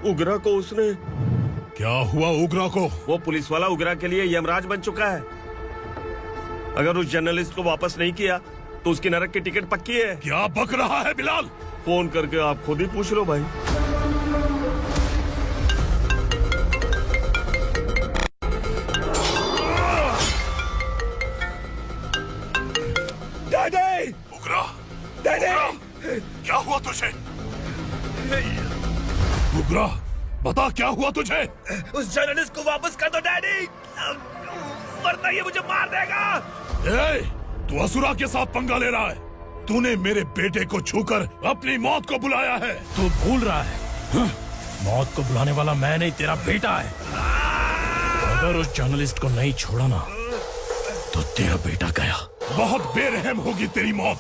उगरा को उसने। क्या हुआ उगरा को? वो पुलिस वाला उगरा के लिए यमराज बन चुका है। अगर उस जर्नलिस्ट को वापस नहीं किया तो उसकी नरक की टिकट पक्की है। क्या बक रहा है बिलाल? फोन करके आप खुद ही पूछ लो भाई। डैडी! उगरा! डैडी! क्या हुआ तुझे? उगरा, बता क्या हुआ तुझे? उस जर्नलिस्ट को वापस कर दो डैडी, वरना ये मुझे मार देगा। ए, तू असुरा के साथ पंगा ले रहा है। तूने मेरे बेटे को छूकर अपनी मौत को बुलाया है। तू भूल रहा है, मौत को बुलाने वाला मैं नहीं, तेरा बेटा है। अगर उस जर्नलिस्ट को नहीं छोड़ा ना तो तेरा बेटा गया। बहुत बेरहम होगी तेरी मौत।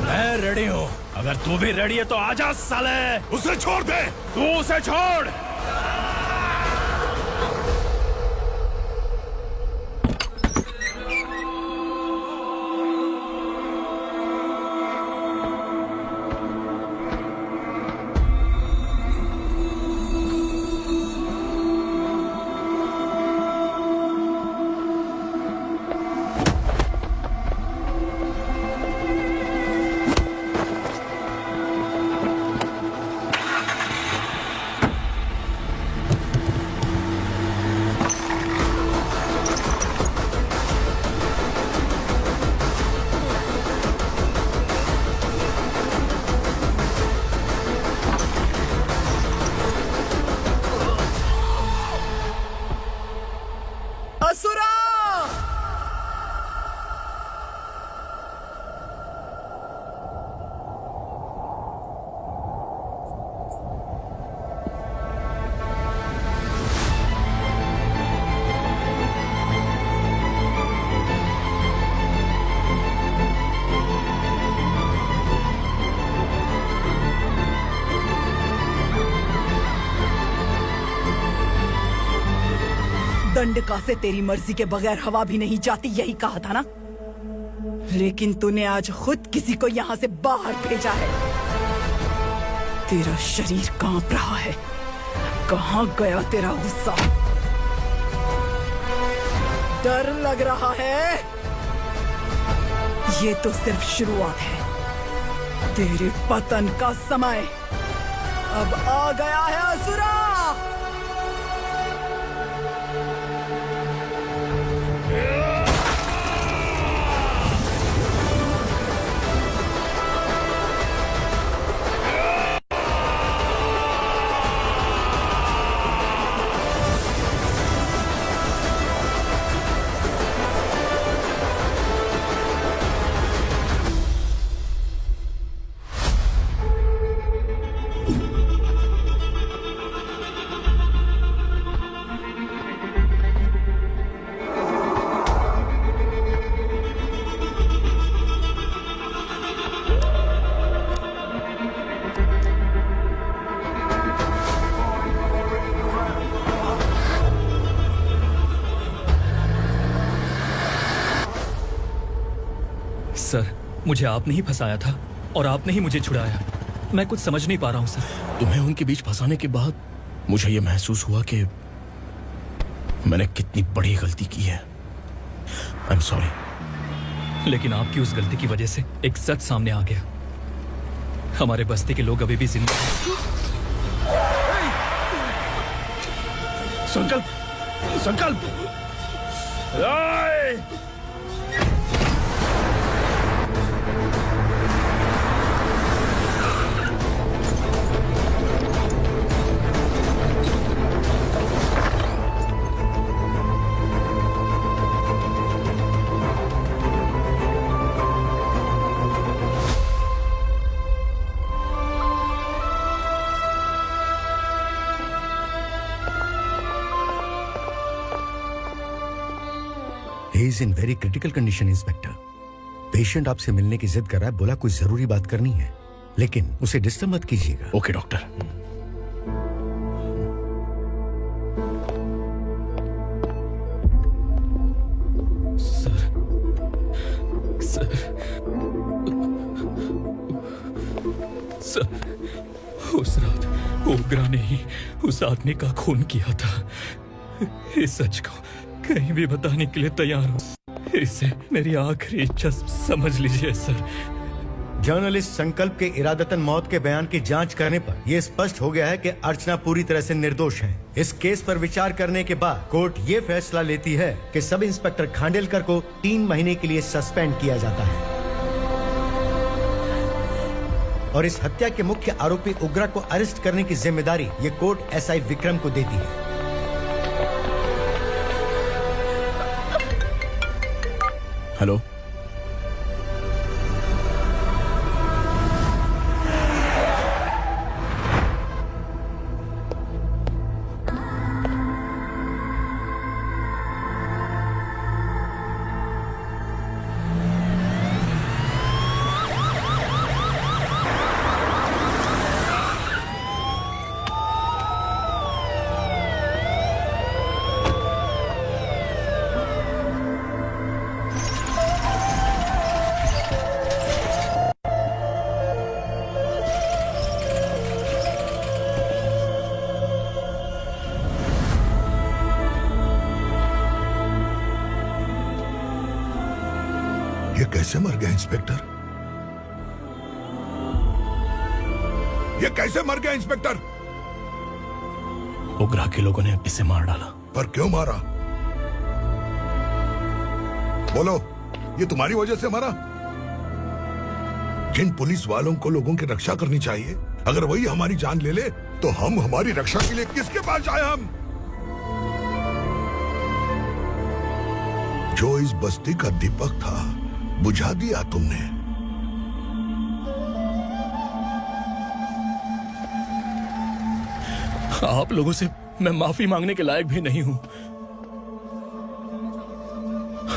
मैं रेडी हूँ, अगर तू भी रेडी है तो आजा साले। उसे छोड़ दे। तू उसे छोड़। दंडका से तेरी मर्जी के बगैर हवा भी नहीं जाती, यही कहा था ना? लेकिन तूने आज खुद किसी को यहाँ से बाहर भेजा है। तेरा शरीर कांप रहा है। कहाँ गया तेरा गुस्सा? डर लग रहा है? ये तो सिर्फ शुरुआत है। तेरे पतन का समय अब आ गया है असुरा। सर, मुझे आपने ही फंसाया था और आपने ही मुझे छुड़ाया। मैं कुछ समझ नहीं पा रहा हूँ सर। तुम्हें उनके बीच फंसाने के बाद मुझे ये महसूस हुआ कि मैंने कितनी बड़ी गलती की है। I am sorry. लेकिन आपकी उस गलती की वजह से एक सच सामने आ गया। हमारे बस्ती के लोग अभी भी जिंदा हैं। संकल्प, संकल्प। He is in very critical condition, inspector. Patient आपसे मिलने की जिद कर रहा है, बोला कोई जरूरी बात करनी है, लेकिन उसे डिस्टर्ब मत कीजिएगा। Okay doctor. सर, उस रात ओग्रा ने ही उस आदमी का खून किया था। इस सच को कहीं भी बताने के लिए तैयार हूँ। इसे मेरी आखिरी इच्छा समझ लीजिए सर। जर्नलिस्ट संकल्प के इरादतन मौत के बयान की जांच करने पर यह स्पष्ट हो गया है कि अर्चना पूरी तरह से निर्दोष है। इस केस पर विचार करने के बाद कोर्ट ये फैसला लेती है कि सब इंस्पेक्टर खांडेलकर को 3 महीने के लिए सस्पेंड किया जाता है और इस हत्या के मुख्य आरोपी उग्रा को अरेस्ट करने की जिम्मेदारी ये कोर्ट एसआई विक्रम को देती है। हेलो, ये कैसे मर गया इंस्पेक्टर? ये कैसे मर गया इंस्पेक्टर? ओग्रा के लोगों ने इसे मार डाला। पर क्यों मारा? बोलो, ये तुम्हारी वजह से मरा? जिन पुलिस वालों को लोगों की रक्षा करनी चाहिए, अगर वही हमारी जान ले ले तो हम हमारी रक्षा के लिए किसके पास जाए? हम जो इस बस्ती का दीपक था बुझा दिया तुमने। आप लोगों से मैं माफी मांगने के लायक भी नहीं हूं।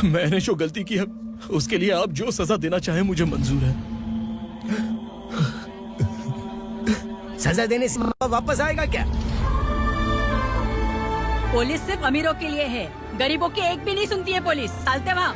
मैंने जो गलती की है उसके लिए आप जो सजा देना चाहें मुझे मंजूर है। सजा देने से वापस आएगा क्या? पुलिस सिर्फ अमीरों के लिए है, गरीबों की एक भी नहीं सुनती है पुलिस। चलते वहाँ।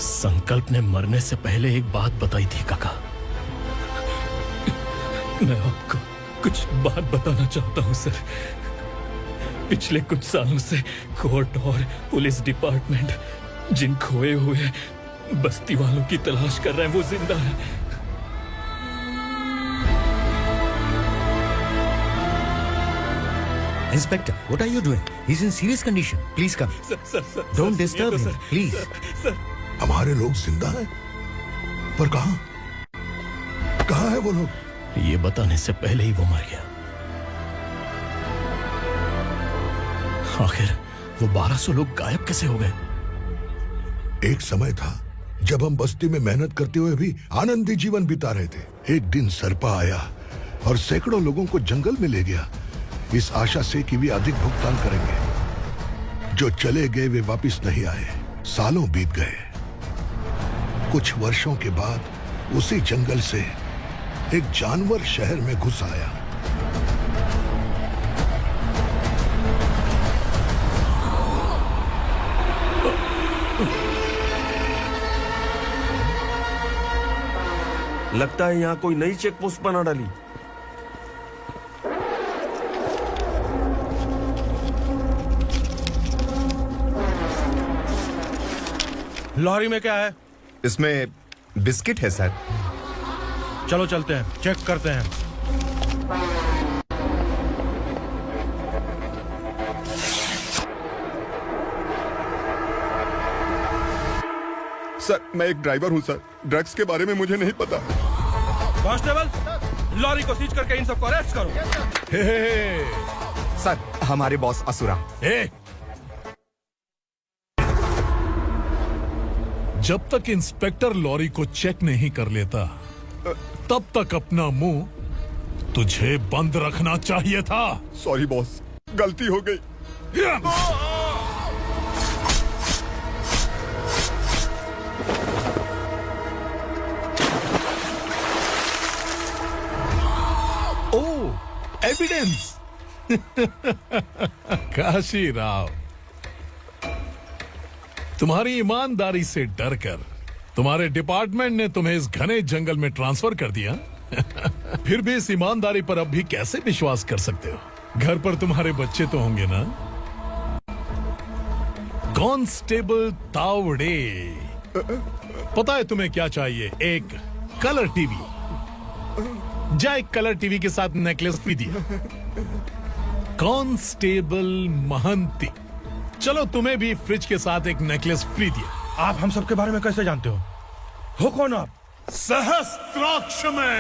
संकल्प ने मरने से पहले एक बात बताई थी काका। मैं आपको कुछ बात बताना चाहता हूं सर। पिछले कुछ सालों से कोर्ट और पुलिस डिपार्टमेंट जिन खोए हुए बस्ती वालों की तलाश कर रहे हैं वो जिंदा है। Inspector, what are you doing? He's in serious condition. Please come. Sir, Don't disturb him, please. हमारे लोग जिंदा हैं, पर कहां? कहां है वो लोग? ये बताने से पहले ही वो मर गया। आखिर वो 1200 लोग गायब कैसे हो गए? एक समय था जब हम बस्ती में मेहनत करते हुए भी आनंदी जीवन बिता रहे थे। एक दिन सरपा आया और सैकड़ों लोगों को जंगल में ले गया, इस आशा से कि वे अधिक भुगतान करेंगे। जो चले गए वे वापस नहीं आए। सालों बीत गए। कुछ वर्षों के बाद उसी जंगल से एक जानवर शहर में घुस आया। लगता है यहाँ कोई नई चेक पोस्ट बना डाली। लॉरी में क्या है? इसमें बिस्किट है सर। चलो चलते हैं, चेक करते हैं। सर, मैं एक ड्राइवर हूं सर। ड्रग्स के बारे में मुझे नहीं पता। कांस्टेबल, लॉरी को सीज करके इन सबको अरेस्ट करो। सर, हमारे बॉस असुरा। जब तक इंस्पेक्टर लॉरी को चेक नहीं कर लेता तब तक अपना मुंह तुझे बंद रखना चाहिए था। सॉरी बॉस, गलती हो गई। एविडेंस। काशी राव, तुम्हारी ईमानदारी से डरकर तुम्हारे डिपार्टमेंट ने तुम्हें इस घने जंगल में ट्रांसफर कर दिया। फिर भी इस ईमानदारी पर अब भी कैसे विश्वास कर सकते हो? घर पर तुम्हारे बच्चे तो होंगे ना? कांस्टेबल तावड़े, पता है तुम्हें क्या चाहिए? एक कलर टीवी। जा एक कलर टीवी के साथ नेकलेस भी दिया। कांस्टेबल महंती, चलो तुम्हें भी फ्रिज के साथ एक नेकलेस फ्री दिया। आप हम सबके बारे में कैसे जानते हो कौन आप? सहस्त्राक्ष में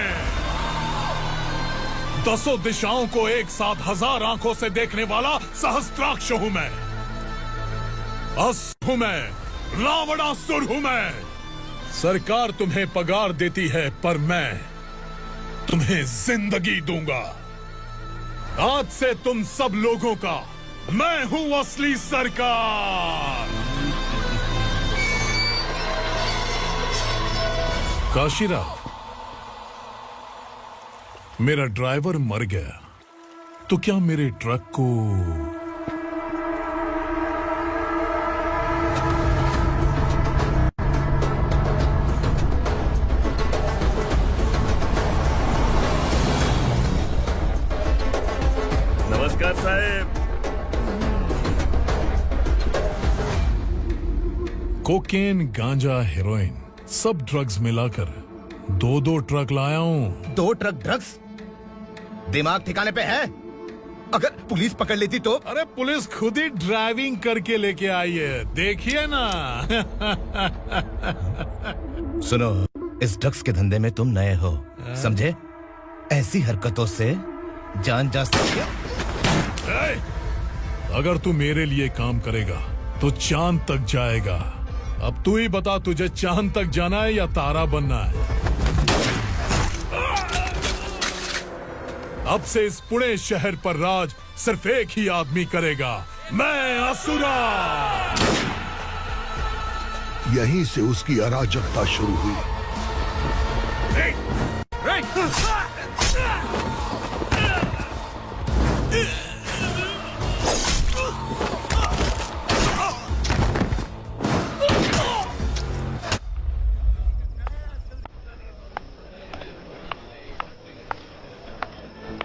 10 दिशाओं को एक साथ 1000 आंखों से देखने वाला सहस्त्राक्ष हूं मैं। असुर हूं मैं, रावणासुर हूं मैं। सरकार तुम्हें पगार देती है पर मैं तुम्हें जिंदगी दूंगा। आज से तुम सब लोगों का मैं हूं असली सरकार। काशीराव, मेरा ड्राइवर मर गया तो क्या मेरे ट्रक को नमस्कार साहब। कोकेन, गांजा, हेरोइन सब ड्रग्स मिलाकर 2 ट्रक लाया हूं। 2 ट्रक ड्रग्स? दिमाग ठिकाने पे है? अगर पुलिस पकड़ लेती तो? अरे पुलिस खुद ही ड्राइविंग करके लेके आई है, देखिए ना। सुनो, इस ड्रग्स के धंधे में तुम नए हो, समझे? ऐसी हरकतों से जान जा सकती है। अगर तू मेरे लिए काम करेगा तो चांद तक जाएगा। अब तू ही बता, तुझे चांद तक जाना है या तारा बनना है? अब से इस पुणे शहर पर राज सिर्फ एक ही आदमी करेगा, मैं असुरा। यहीं से उसकी अराजकता शुरू हुई।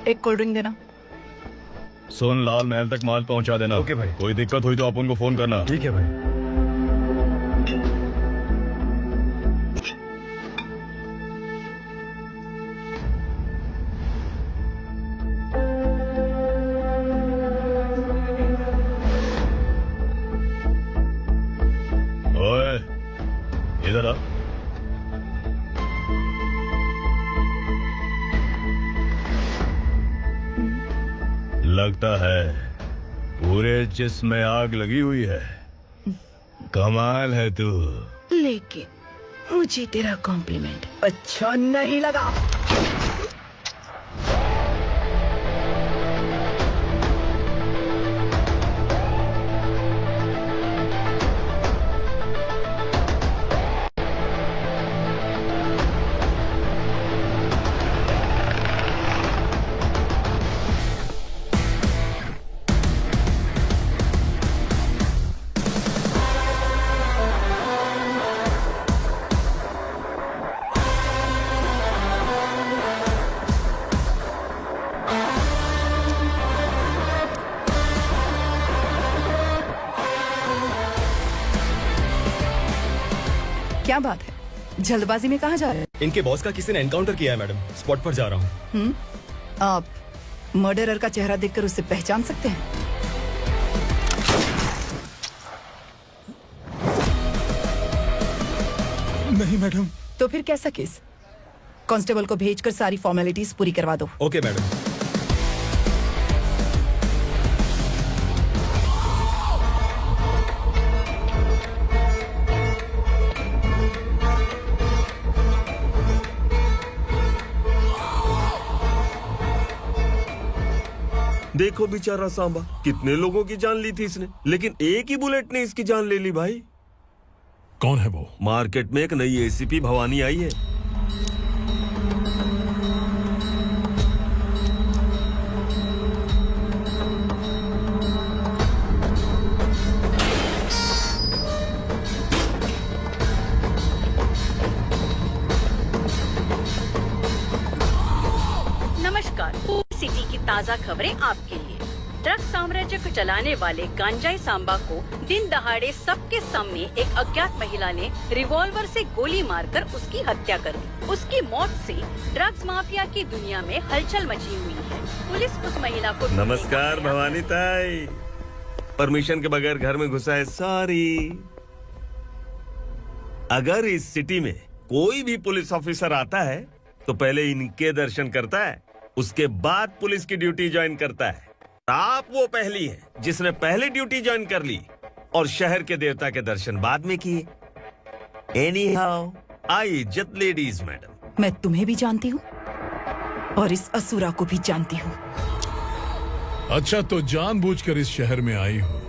एक कोल्ड ड्रिंक देना। सोनलाल महल तक माल पहुंचा देना। ओके भाई। कोई दिक्कत हुई तो आप उनको फोन करना। ठीक है भाई। ओए, इधर आ। लगता है पूरे जिस्म में आग लगी हुई है। कमाल है तू। लेकिन मुझे तेरा कॉम्प्लीमेंट अच्छा नहीं लगा। क्या बात है, जल्दबाजी में कहाँ जा रहे हैं? इनके बॉस का किसी ने एनकाउंटर किया है मैडम, स्पॉट पर जा रहा हूँ। आप मर्डरर का चेहरा देखकर उसे पहचान सकते हैं? नहीं मैडम। तो फिर कैसा केस? कांस्टेबल को भेजकर सारी फॉर्मेलिटीज पूरी करवा दो। Okay madam. देखो बेचारा सांबा, कितने लोगों की जान ली थी इसने, लेकिन एक ही बुलेट ने इसकी जान ले ली भाई। कौन है वो? मार्केट में एक नई एसीपी भवानी आई है। सिटी की ताज़ा खबरें आपके लिए। ड्रग्स साम्राज्य को चलाने वाले गांजाई सांबा को दिन दहाड़े सबके सामने एक अज्ञात महिला ने रिवॉल्वर से गोली मारकर उसकी हत्या कर दी। उसकी मौत से ड्रग्स माफिया की दुनिया में हलचल मची हुई है। पुलिस उस महिला को नमस्कार भवानी ताई, परमिशन के बगैर घर में घुसा है, सॉरी। अगर इस सिटी में कोई भी पुलिस ऑफिसर आता है तो पहले इनके दर्शन करता है, उसके बाद पुलिस की ड्यूटी ज्वाइन करता है। आप वो पहली है जिसने पहले ड्यूटी ज्वाइन कर ली और शहर के देवता के दर्शन बाद में किए। एनीहाउ, आई इज्जत लेडीज मैडम। मैं तुम्हें भी जानती हूँ और इस असुरा को भी जानती हूँ। अच्छा, तो जानबूझकर इस शहर में आई हो।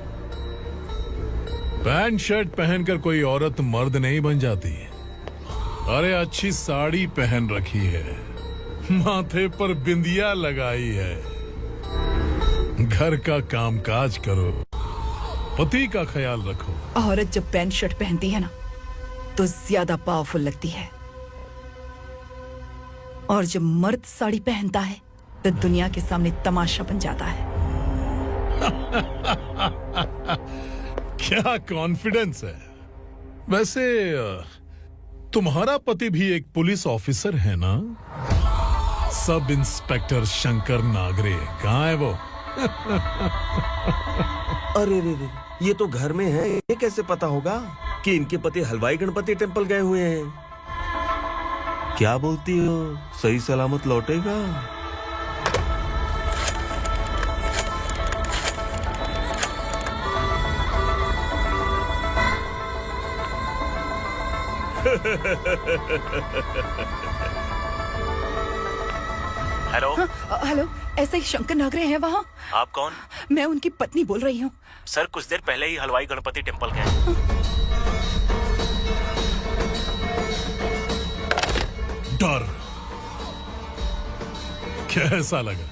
पैंट शर्ट पहनकर कोई औरत मर्द नहीं बन जाती। अरे अच्छी साड़ी पहन रखी है, माथे पर बिंदिया लगाई है, घर का कामकाज करो, पति का ख्याल रखो। औरत जब पैंट शर्ट पहनती है ना तो ज्यादा पावरफुल लगती है, और जब मर्द साड़ी पहनता है तो दुनिया के सामने तमाशा बन जाता है। क्या कॉन्फिडेंस है। वैसे तुम्हारा पति भी एक पुलिस ऑफिसर है ना? सब इंस्पेक्टर शंकर नागरे कहाँ है वो? अरे रे रे, ये तो घर में है, ये कैसे पता होगा कि इनके पति हलवाई गणपति टेम्पल गए हुए हैं? क्या बोलती हो, सही सलामत लौटेगा? हेलो। हेलो, ऐसे ही शंकर नागरे हैं वहाँ? आप कौन? मैं उनकी पत्नी बोल रही हूँ। सर कुछ देर पहले ही हलवाई गणपति टेम्पल गए। डर कैसा लगा?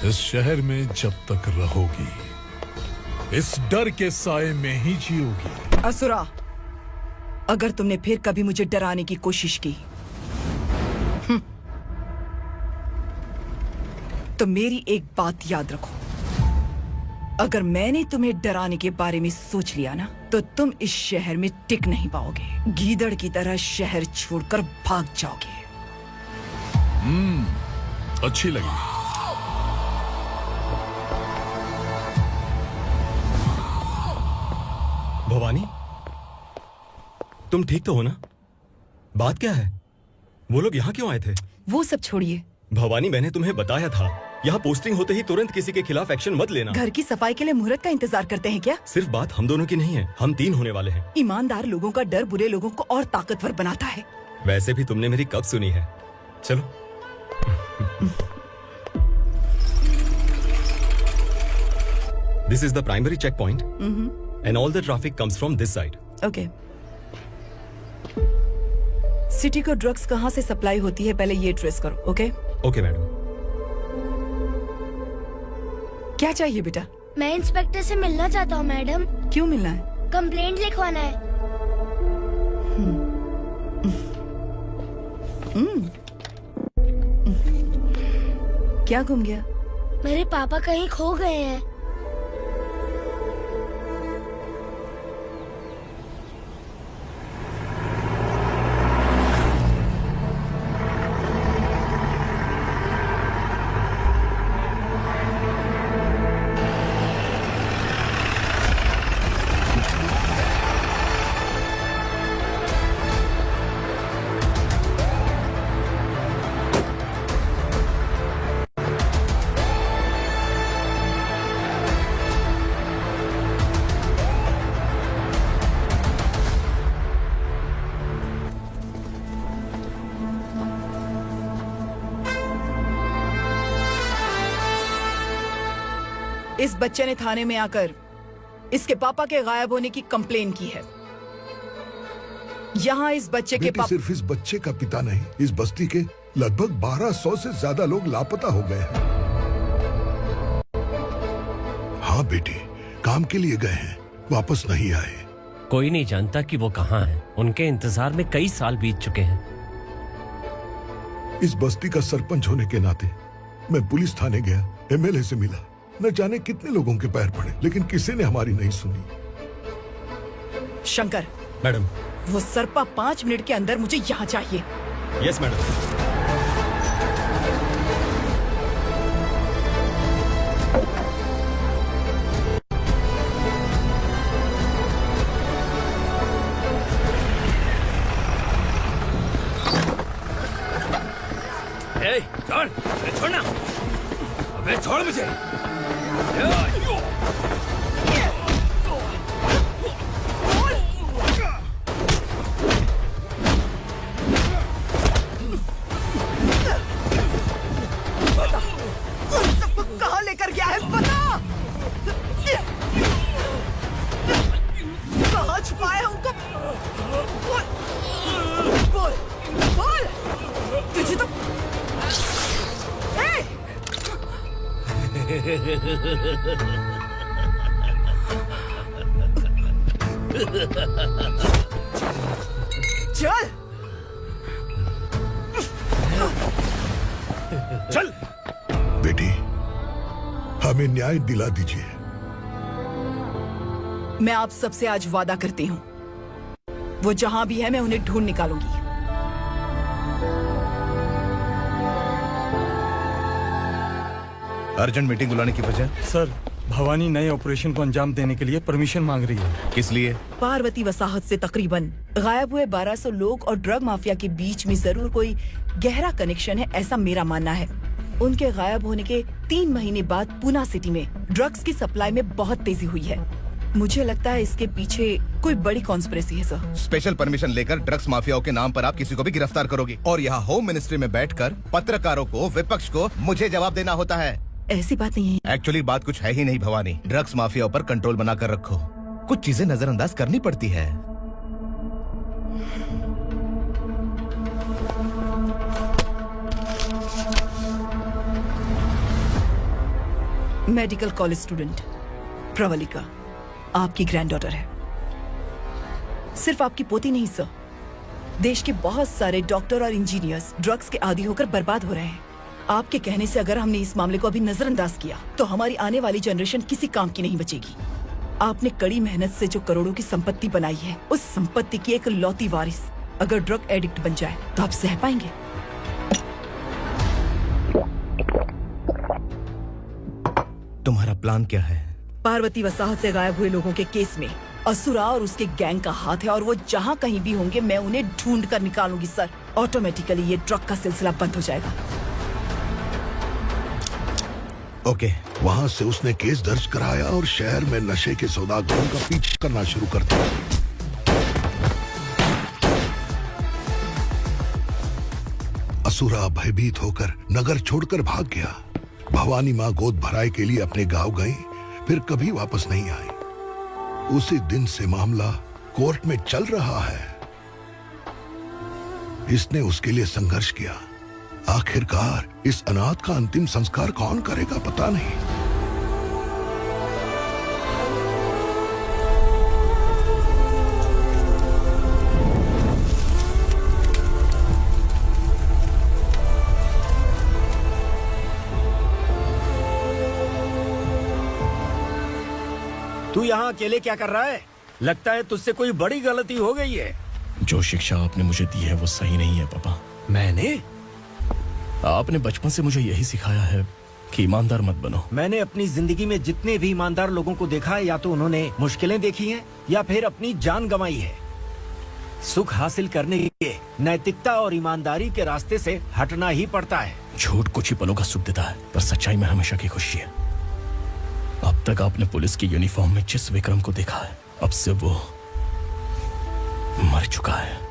इस शहर में जब तक रहोगी इस डर के साए में ही जियोगी। असुरा, अगर तुमने फिर कभी मुझे डराने की कोशिश की तो मेरी एक बात याद रखो, अगर मैंने तुम्हें डराने के बारे में सोच लिया ना तो तुम इस शहर में टिक नहीं पाओगे। गीदड़ की तरह शहर छोड़कर भाग जाओगे। अच्छी लगी। भवानी, तुम ठीक तो हो ना? बात क्या है? वो लोग यहाँ क्यों आए थे? वो सब छोड़िए भवानी, मैंने तुम्हें बताया था यहाँ पोस्टिंग होते ही तुरंत किसी के खिलाफ एक्शन मत लेना। घर की सफाई के लिए मुहूर्त का इंतजार करते हैं क्या? सिर्फ बात हम दोनों की नहीं है, हम 3 होने वाले हैं। ईमानदार लोगों का डर बुरे लोगों को और ताकतवर बनाता है। वैसे भी तुमने मेरी कब सुनी है। चलो। This is the primary checkpoint and all the traffic comes from this side. Okay. City को ड्रग्स कहाँ से सप्लाई होती है पहले ये ट्रेस करो। ओके? Okay madam. क्या चाहिए बेटा? मैं इंस्पेक्टर से मिलना चाहता हूँ मैडम। क्यों मिलना है? कंप्लेंट लिखवाना है। क्या गुम गया? मेरे पापा कहीं खो गए हैं। इस बच्चे ने थाने में आकर इसके पापा के गायब होने की कंप्लेन की है। यहाँ इस बच्चे के पापा सिर्फ इस बच्चे का पिता नहीं, इस बस्ती के लगभग 1200 से ज्यादा लोग लापता हो गए हैं। हाँ बेटी, काम के लिए गए हैं, वापस नहीं आए। कोई नहीं जानता कि वो कहाँ हैं। उनके इंतजार में कई साल बीत चुके हैं। इस बस्ती का सरपंच होने के नाते मैं पुलिस थाने गया, एमएलए से मिला, न जाने कितने लोगों के पैर पड़े, लेकिन किसी ने हमारी नहीं सुनी। शंकर, मैडम, वो सरपा 5 मिनट के अंदर मुझे यहाँ चाहिए। Yes madam. छोड़, छोड़ना, अबे छोड़ मुझे। कहाँ लेकर गया है बता। कहाँ छुपाया है उनको? बोल, बोल, तुझे तो चल चल बेटी, हमें न्याय दिला दीजिए। मैं आप सबसे आज वादा करती हूँ, वो जहां भी है मैं उन्हें ढूंढ निकालूंगी। अर्जेंट मीटिंग बुलाने की वजह? सर, भवानी नए ऑपरेशन को अंजाम देने के लिए परमिशन मांग रही है। किस लिए? पार्वती वसाहत से तकरीबन गायब हुए 1200 लोग और ड्रग माफिया के बीच में जरूर कोई गहरा कनेक्शन है, ऐसा मेरा मानना है। उनके गायब होने के 3 महीने बाद पूना सिटी में ड्रग्स की सप्लाई में बहुत तेजी हुई है। मुझे लगता है इसके पीछे कोई बड़ी कॉन्स्पिरेसी है सर। स्पेशल परमिशन लेकर ड्रग्स माफियाओं के नाम पर आप किसी को भी गिरफ्तार करोगे और यहाँ होम मिनिस्ट्री में बैठकर पत्रकारों को, विपक्ष को मुझे जवाब देना होता है। ऐसी बात नहीं है। एक्चुअली बात कुछ है ही नहीं भवानी। ड्रग्स माफिया पर कंट्रोल बनाकर रखो, कुछ चीजें नजरअंदाज करनी पड़ती है। मेडिकल कॉलेज स्टूडेंट प्रवलिका आपकी ग्रैंडडॉटर है। सिर्फ आपकी पोती नहीं सर, देश के बहुत सारे डॉक्टर और इंजीनियर्स ड्रग्स के आदी होकर बर्बाद हो रहे हैं। आपके कहने से अगर हमने इस मामले को अभी नजरअंदाज किया तो हमारी आने वाली जनरेशन किसी काम की नहीं बचेगी। आपने कड़ी मेहनत से जो करोड़ों की संपत्ति बनाई है, उस संपत्ति की एक लौती वारिस अगर ड्रग एडिक्ट बन जाए तो आप सह पाएंगे? तुम्हारा प्लान क्या है? पार्वती वसाहत से गायब हुए लोगों के केस में असुरा और उसके गैंग का हाथ है और वो जहाँ कहीं भी होंगे मैं उन्हें ढूंढ कर निकालूंगी सर। ऑटोमेटिकली ये ड्रग का सिलसिला बंद हो जाएगा। ओके। वहाँ से उसने केस दर्ज कराया और शहर में नशे के सौदागरों का पीछा करना शुरू कर दिया। असुरा भयभीत होकर नगर छोड़कर भाग गया। भवानी माँ गोद भराई के लिए अपने गांव गई, फिर कभी वापस नहीं आई। उसी दिन से मामला कोर्ट में चल रहा है। इसने उसके लिए संघर्ष किया। आखिरकार इस अनाथ का अंतिम संस्कार कौन करेगा पता नहीं। तू यहाँ अकेले क्या कर रहा है? लगता है तुझसे कोई बड़ी गलती हो गई है। जो शिक्षा आपने मुझे दी है वो सही नहीं है पापा। मैंने? आपने बचपन से मुझे यही सिखाया है कि ईमानदार मत बनो। मैंने अपनी जिंदगी में जितने भी ईमानदार लोगों को देखा है, या तो उन्होंने मुश्किलें देखी हैं या फिर अपनी जान गंवाई है। सुख हासिल करने के लिए नैतिकता और ईमानदारी के रास्ते से हटना ही पड़ता है। झूठ कुछ ही पलों का सुख देता है, पर सच्चाई में हमेशा की खुशी है। अब तक आपने पुलिस की यूनिफॉर्म में जिस विक्रम को देखा है, अब से वो मर चुका है।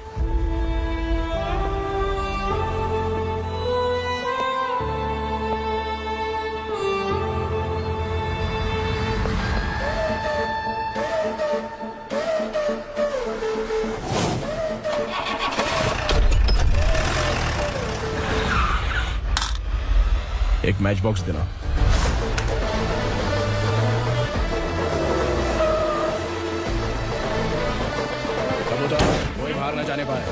एक मैच बॉक्स देना। कबूतर, कोई बाहर न जाने पाए।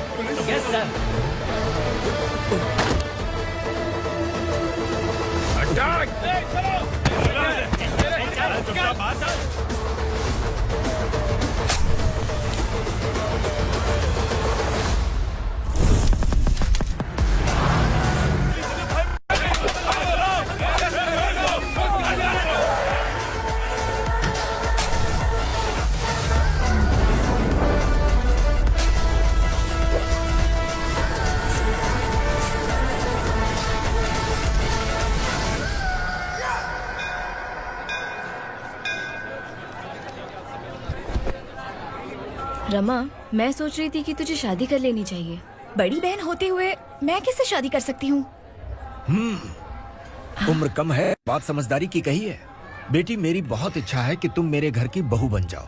Yes sir. रमा, मैं सोच रही थी कि तुझे शादी कर लेनी चाहिए। बड़ी बहन होते हुए मैं किससे शादी कर सकती हूँ? उम्र कम है, बात समझदारी की कही है। बेटी, मेरी बहुत इच्छा है कि तुम मेरे घर की बहू बन जाओ।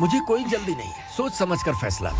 मुझे कोई जल्दी नहीं है, सोच समझ कर फैसला।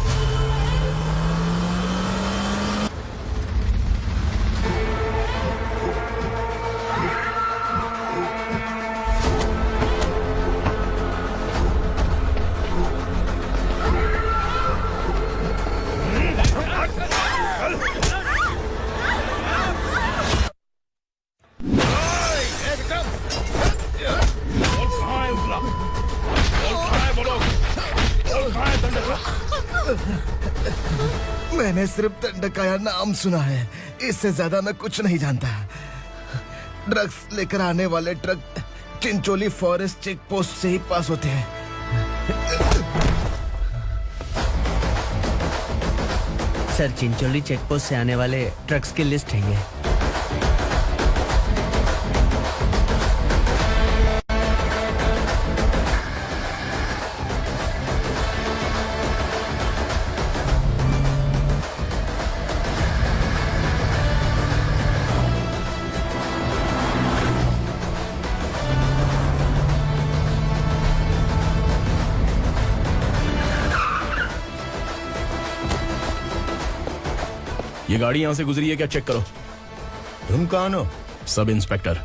मैंने सिर्फ दंडकाया नाम सुना है, इससे ज्यादा मैं कुछ नहीं जानता। ड्रग्स लेकर आने वाले truck Chincholi forest check post से ही पास होते हैं। सर, चिंचोली चेक पोस्ट से आने वाले ट्रक्स की लिस्ट है ये। ये गाड़ी यहाँ से गुजरी है क्या? चेक करो। तुम कौन हो? Sub inspector.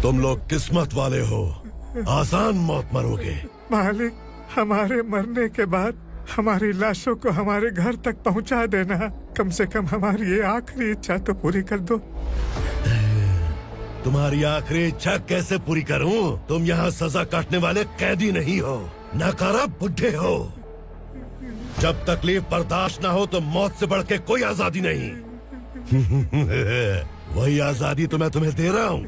तुम लोग किस्मत वाले हो, आसान मौत मरोगे। मालिक, हमारे मरने के बाद हमारी लाशों को हमारे घर तक पहुंचा देना। कम से कम हमारी ये आखिरी इच्छा तो पूरी कर दो। तुम्हारी आखिरी इच्छा कैसे पूरी करूं? तुम यहाँ सजा काटने वाले कैदी नहीं हो, नकारा बुढ़े हो। जब तकलीफ बर्दाश्त ना हो तो मौत से बढ़ के कोई आजादी नहीं। वही आजादी तो मैं तुम्हें दे रहा हूँ।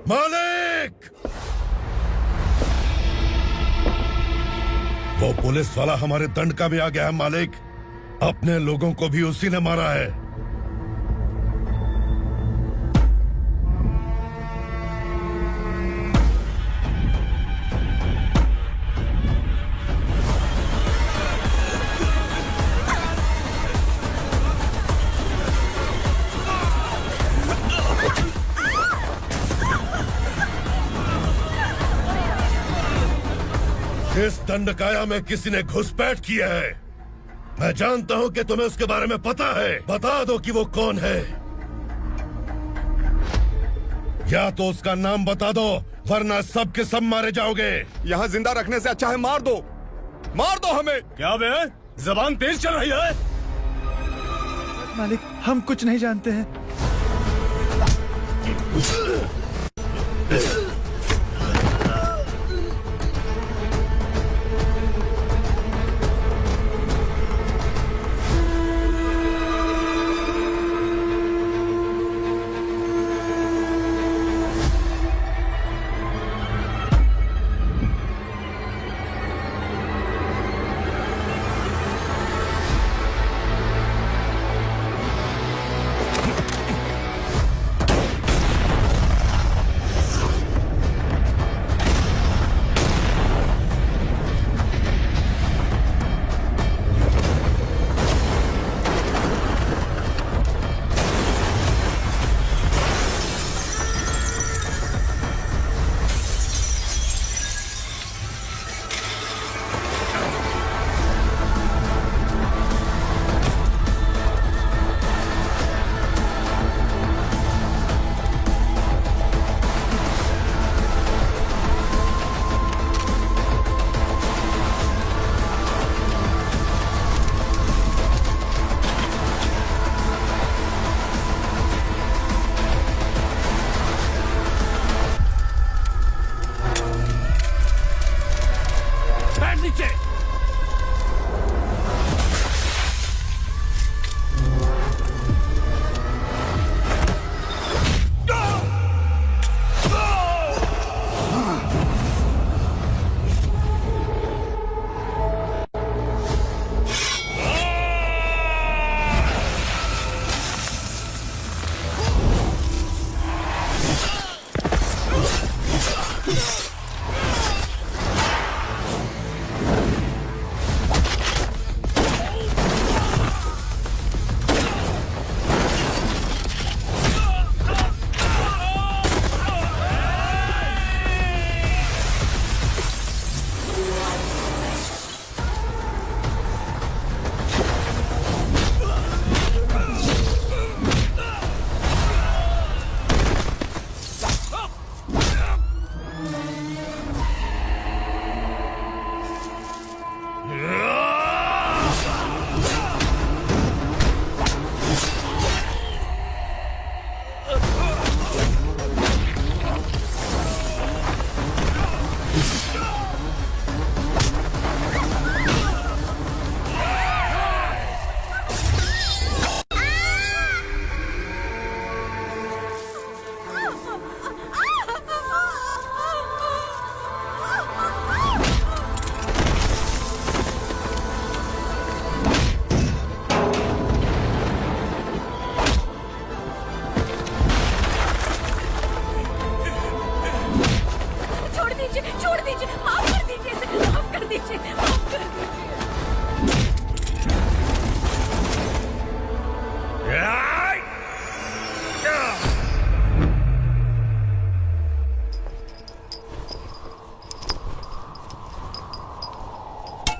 मालिक! वो पुलिस वाला हमारे दंड का भी आ गया है मालिक। अपने लोगों को भी उसी ने मारा है। इस दंडकाया में किसी ने घुसपैठ किया है। मैं जानता हूं कि तुम्हें उसके बारे में पता है। बता दो कि वो कौन है, या तो उसका नाम बता दो, वरना सब के सब मारे जाओगे। यहाँ जिंदा रखने से अच्छा है मार दो हमें। क्या बे? जबान तेज चल रही है। मालिक, हम कुछ नहीं जानते हैं।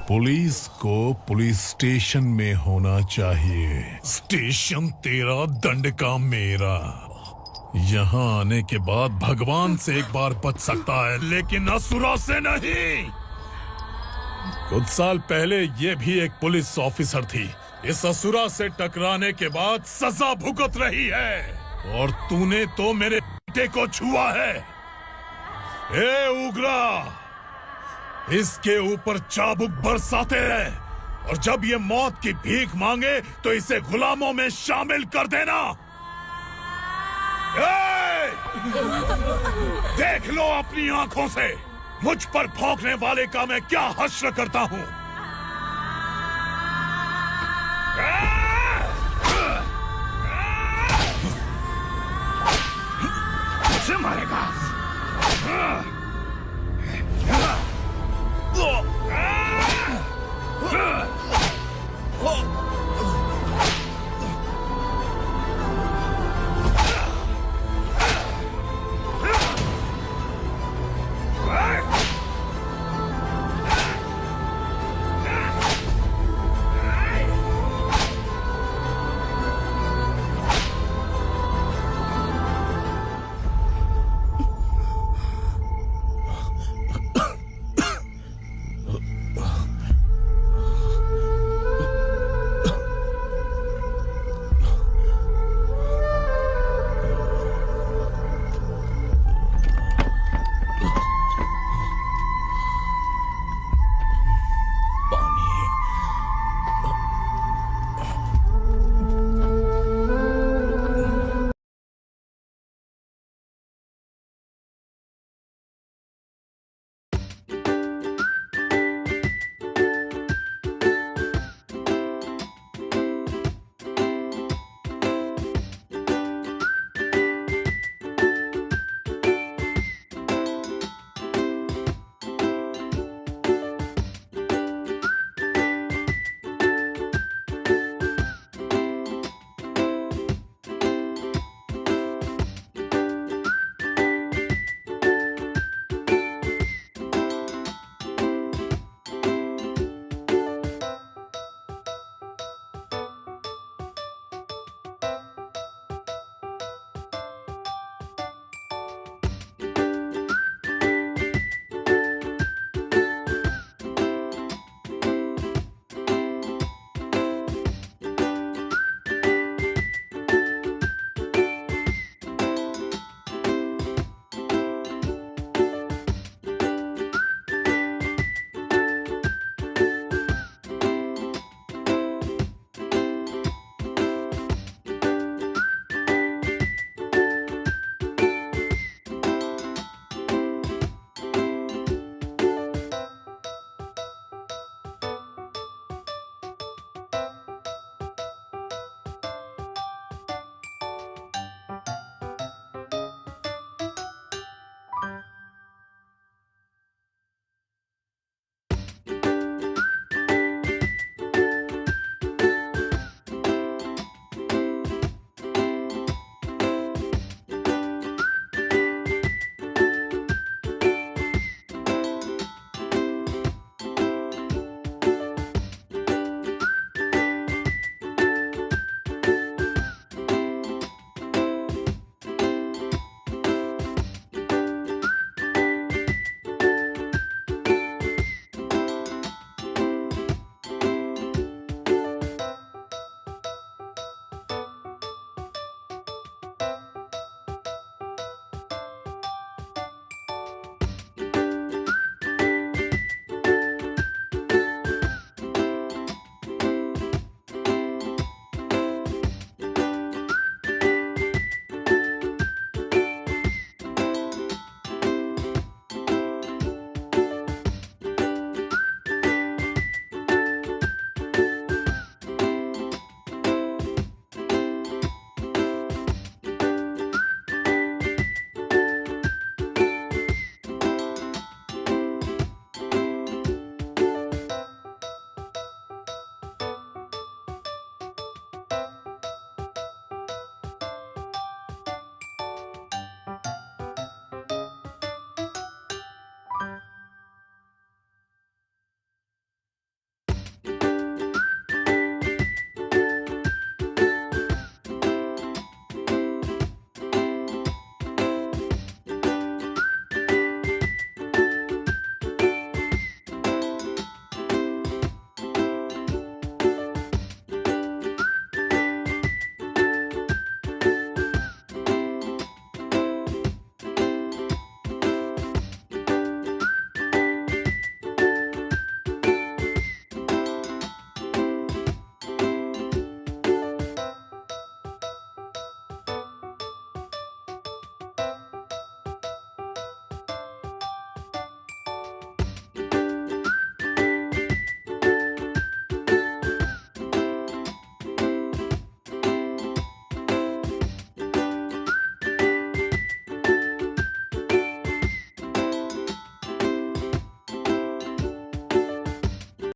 पुलिस को पुलिस स्टेशन में होना चाहिए। स्टेशन तेरा, दंड का मेरा। यहाँ आने के बाद भगवान से एक बार बच सकता है, लेकिन असुरा से नहीं। कुछ साल पहले ये भी एक पुलिस ऑफिसर थी। इस असुरा से टकराने के बाद सजा भुगत रही है, और तूने तो मेरे बेटे को छुआ है। ए उग्रा, इसके ऊपर चाबुक बरसाते हैं, और जब ये मौत की भीख मांगे तो इसे गुलामों में शामिल कर देना। ए! देख लो अपनी आंखों से मुझ पर भौंकने वाले का मैं क्या हश्र करता हूँ।